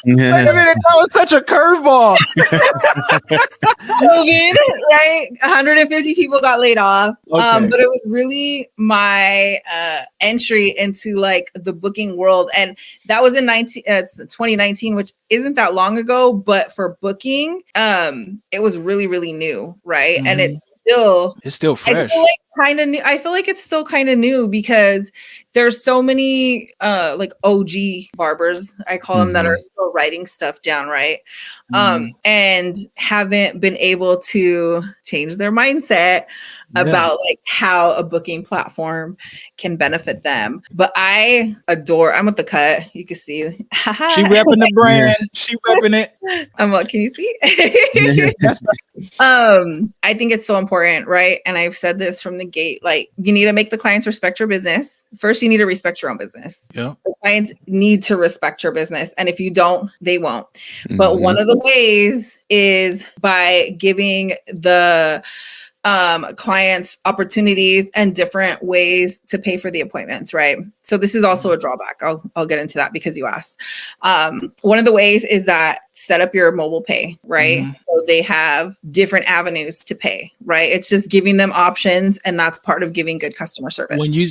a minute, that was such a curveball. COVID, right? 150 people got laid off. But it was really my entry into like the booking world. And that was in 2019, which isn't that long ago, but for booking, it was really, really new, right? And it's still fresh. I feel like it's still kind of new, because there's so many like OG barbers, I call them, that are still writing stuff down, right? And haven't been able to change their mindset about like how a booking platform can benefit them. But I'm with the cut. You can see. She repping the brand. She repping it. I'm like, can you see? I think it's so important, right? And I've said this from the gate, like you need to make the clients respect your business. First, you need to respect your own business. Yeah. The clients need to respect your business. And if you don't, they won't. But one of the ways is by giving the clients opportunities and different ways to pay for the appointments, right? So this is also a drawback. I'll get into that because you asked. One of the ways is that set up your mobile pay, right? So they have different avenues to pay, right? It's just giving them options, and that's part of giving good customer service. When you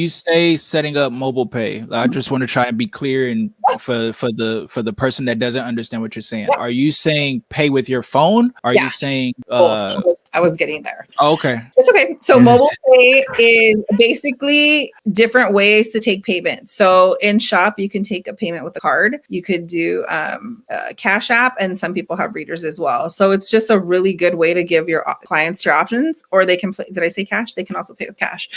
say setting up mobile pay, I just want to try and be clear and for the person that doesn't understand what you're saying. Are you saying pay with your phone? Are you saying I was getting there. Oh, okay. It's okay. So mobile pay is basically different ways to take payments. So in shop, you can take a payment with a card. You could do Cash App, and some people have readers as well. So it's just a really good way to give your clients your options, or they can did I say cash? They can also pay with cash.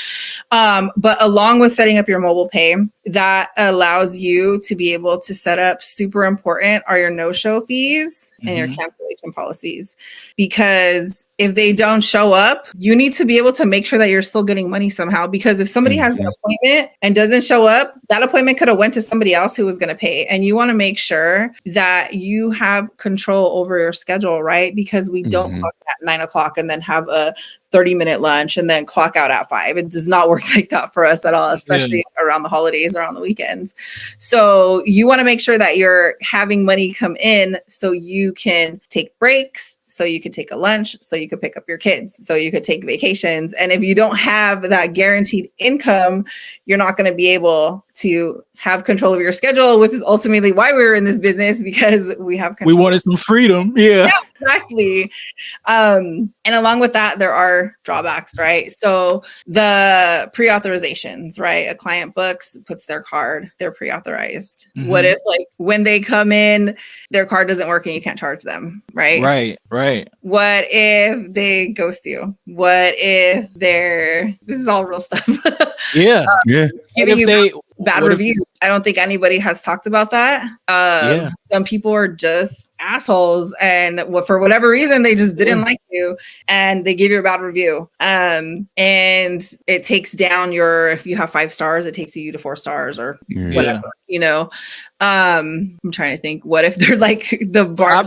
But along with setting up your mobile pay, that allows you to be able to set up, super important, are your no-show fees and your cancellation policies. Because if they don't show up, you need to be able to make sure that you're still getting money somehow. Because if somebody has an appointment and doesn't show up, that appointment could have went to somebody else who was going to pay. And you want to make sure that you have control over your schedule, right? Because we don't clock at 9 o'clock and then have a 30-minute lunch and then clock out at 5. It does not work like that for us at all, especially around the holidays or on the weekends. So you want to make sure that you're having money come in so you can take breaks, so you could take a lunch, so you could pick up your kids, so you could take vacations. And if you don't have that guaranteed income, you're not going to be able to have control of your schedule, which is ultimately why we were in this business, because we have control. We wanted some freedom. Yeah, exactly. And along with that, there are drawbacks, right? So the pre-authorizations, right? A client books, puts their card, they're pre-authorized. What if, like, when they come in, their card doesn't work and you can't charge them, right? Right. What if they ghost you? What if this is all real stuff. Giving you bad reviews. I don't think anybody has talked about that. Some people are just assholes, and for whatever reason, they just didn't like you, and they give you a bad review. And it takes down if you have 5 stars, it takes you to 4 stars or whatever, you know. I'm trying to think. What if they're like the bar?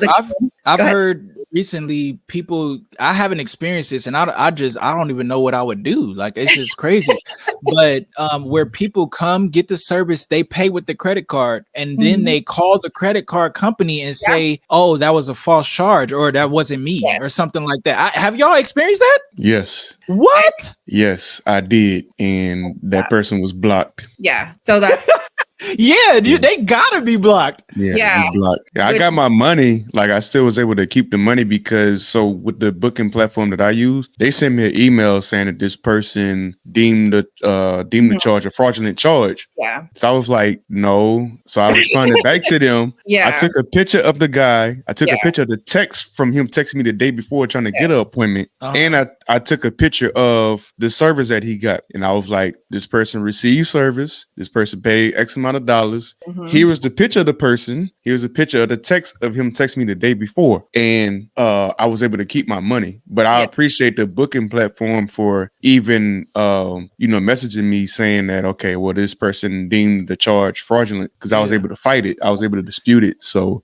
I've heard recently people, I haven't experienced this, and I don't even know what I would do. Like, it's just crazy. But where people come get the service, they pay with the credit card, and then they call the credit card company and say, oh, that was a false charge, or that wasn't me, or something like that. Have y'all experienced that? Yes. What? Yes, I did. And that person was blocked. Yeah. So that's they gotta be blocked. Blocked. I got my money. Like, I still was able to keep the money because with the booking platform that I use, they sent me an email saying that this person deemed the charge a fraudulent charge. Yeah. So I was like, no. So I responded back to them. I took a picture of the guy. I took a picture of the text from him texting me the day before trying to get an appointment. And I took a picture of the service that he got. And I was like, this person received service. This person paid X amount of dollars. Here was the picture of the person. Here's a picture of the text of him texting me the day before. And I was able to keep my money. But I appreciate the booking platform for even, messaging me saying that, okay, well, this person deemed the charge fraudulent, because I was able to fight it. I was able to dispute it. So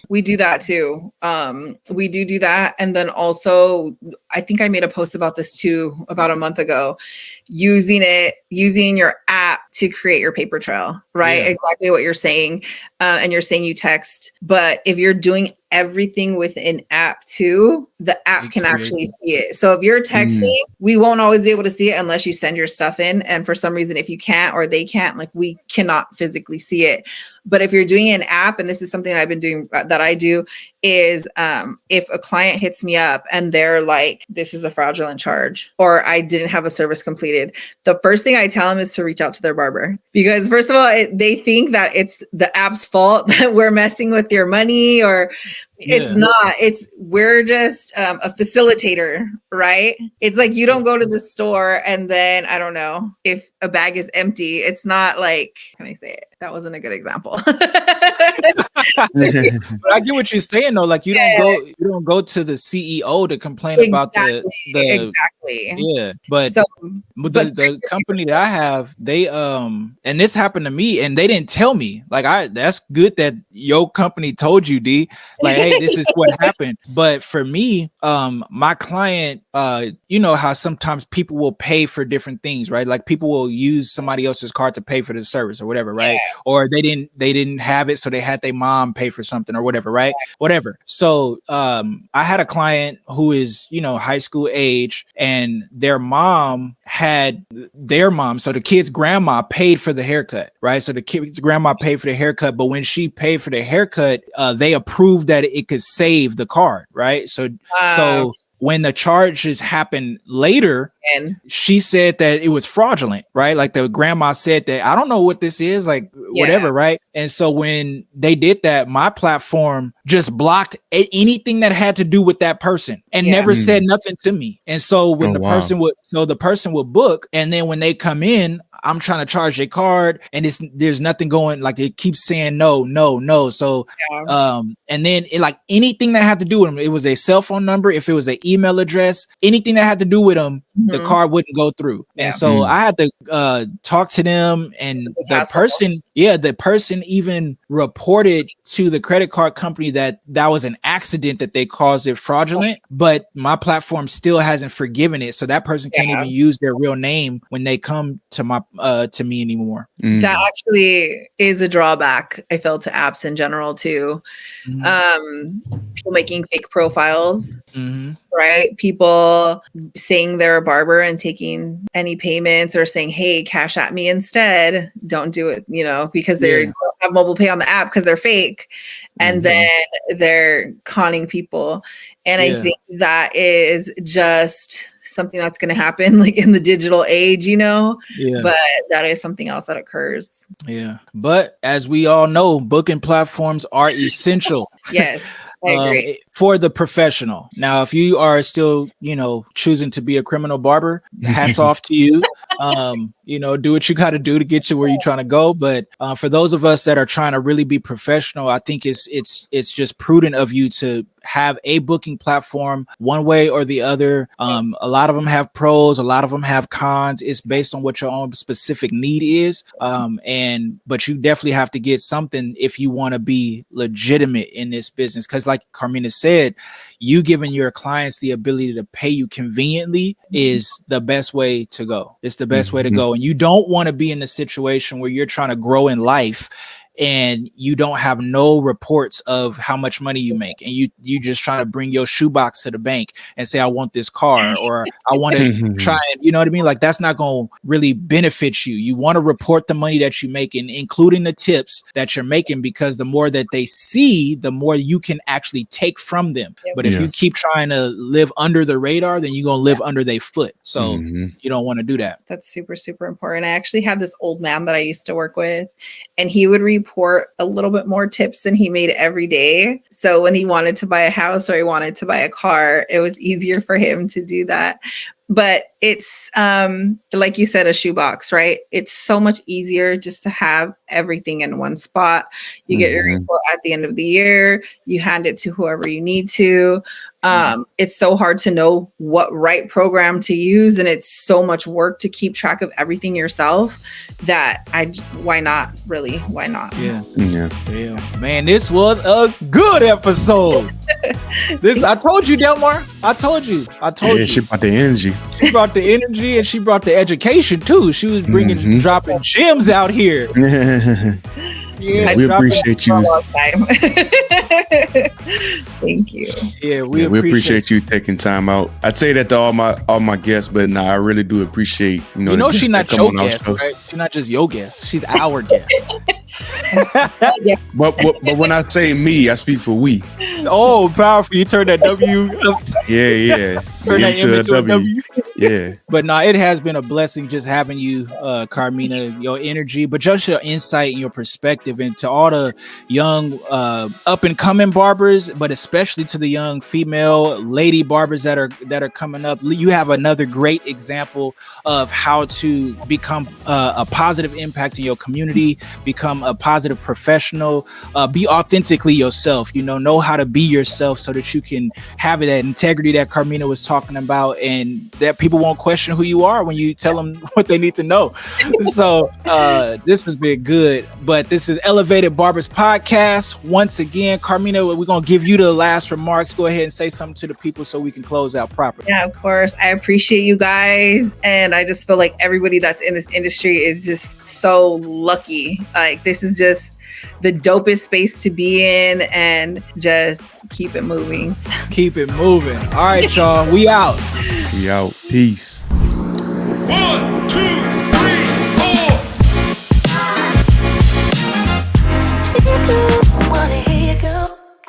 we do that too. We do that. And then also, I think I made a post about this too about a month ago, using your app to create your paper trail, right? Exactly what you're saying. And you're saying you text, but if you're doing everything with an app too, the app can actually see it. So if you're texting, Mm. we won't always be able to see it unless you send your stuff in. And for some reason, if you can't or they can't, like we cannot physically see it. But if you're doing an app, and this is something I've been doing that I do, is if a client hits me up and they're like, this is a fraudulent charge, or I didn't have a service completed, the first thing I tell them is to reach out to their barber. Because first of all, they think that it's the app's fault that we're messing with your money, or it's not. We're just a facilitator, right? It's like you don't go to the store and then, I don't know, if a bag is empty, it's not like, can I say it? That wasn't a good example. But I get what you're saying though. Like you don't go to the CEO to complain about the exactly. Yeah. But So, the company that I have, they and this happened to me and they didn't tell me. Like that's good that your company told you, D. Like, hey, this is what happened. But for me, my client, you know how sometimes people will pay for different things, right? Like people will use somebody else's card to pay for the service or whatever, right? Yeah. Or they didn't have it, so they had their mom pay for something or whatever, right? Whatever. So I had a client who is, you know, high school age, and their mom had their mom, so the kid's grandma paid for the haircut, right? So the kid's grandma paid for the haircut, but when she paid for the haircut, they approved that it could save the card, right? So when the charges happened later, and she said that it was fraudulent, right? Like the grandma said that, I don't know what this is, like whatever, right? And so when they did that, my platform just blocked anything that had to do with that person and never said nothing to me. And so when the person would book, and then when they come in, I'm trying to charge their card and there's nothing going, like it keeps saying no. So and then like anything that had to do with them, it was a cell phone number, if it was an email address, anything that had to do with them, the card wouldn't go through. And so I had to talk to them, and the person even reported to the credit card company that was an accident, that they caused it fraudulent, but my platform still hasn't forgiven it. So that person can't even use their real name when they come to my to me anymore. That actually is a drawback, I feel, to apps in general too. People making fake profiles, right? People saying they're a barber and taking any payments, or saying, hey, cash at me instead. Don't do it, you know, because they don't have mobile pay on the app because they're fake. And then they're conning people. And I think that is just something that's going to happen like in the digital age, you know, but that is something else that occurs. Yeah. But as we all know, booking platforms are essential. Yes. I agree. For the professional. Now, if you are still, you know, choosing to be a criminal barber, hats off to you. You know, do what you got to do to get you where you're trying to go. But for those of us that are trying to really be professional, I think it's just prudent of you to have a booking platform one way or the other. A lot of them have pros, a lot of them have cons. It's based on what your own specific need is. But you definitely have to get something if you want to be legitimate in this business. Because like Carmina said, you giving your clients the ability to pay you conveniently is the best way to go. It's the best way to go. And you don't want to be in a situation where you're trying to grow in life and you don't have no reports of how much money you make, and you just trying to bring your shoebox to the bank and say, I want this car, or I want to try and, you know what I mean? Like that's not going to really benefit you. You want to report the money that you make, and including the tips that you're making, because the more that they see, the more you can actually take from them. But if you keep trying to live under the radar, then you're going to live under their foot. So you don't want to do that. That's super, super important. I actually had this old man that I used to work with, and he would report a little bit more tips than he made every day. So when he wanted to buy a house or he wanted to buy a car, it was easier for him to do that. But it's like you said, a shoebox, right? It's so much easier just to have everything in one spot. You get your report at the end of the year, you hand it to whoever you need to. It's so hard to know what right program to use, and it's so much work to keep track of everything yourself that why not? Yeah, man, this was a good episode. I told you, Delmar. I told you. She brought the energy. She brought the energy, and she brought the education too. She was dropping gems out here. Yeah, we appreciate you. Thank you. Yeah, we appreciate you taking time out. I'd say that to all my guests, but nah, I really do appreciate she's not your guest, right? She's not just your guest. She's our guest. but when I say me, I speak for we. Oh, powerful! You turn that W. Yeah. Turn that M into a W. Yeah. But no, it has been a blessing just having you, Carmina, your energy, but just your insight and your perspective, and to all the young up and coming barbers, but especially to the young female lady barbers that are coming up. You have another great example of how to become a positive impact in your community, become a positive professional, be authentically yourself, know how to be yourself so that you can have that integrity that Carmina was talking about, and that people won't question who you are when you tell them what they need to know. So this has been good, but this is Elevated Barbers Podcast. Once again, Carmina, we're going to give you the last remarks. Go ahead and say something to the people so we can close out properly. Yeah, of course. I appreciate you guys. And I just feel like everybody that's in this industry is just so lucky. Like, this is just the dopest space to be in, and just keep it moving. Keep it moving. All right, y'all. We out. We out. Peace. 1, 2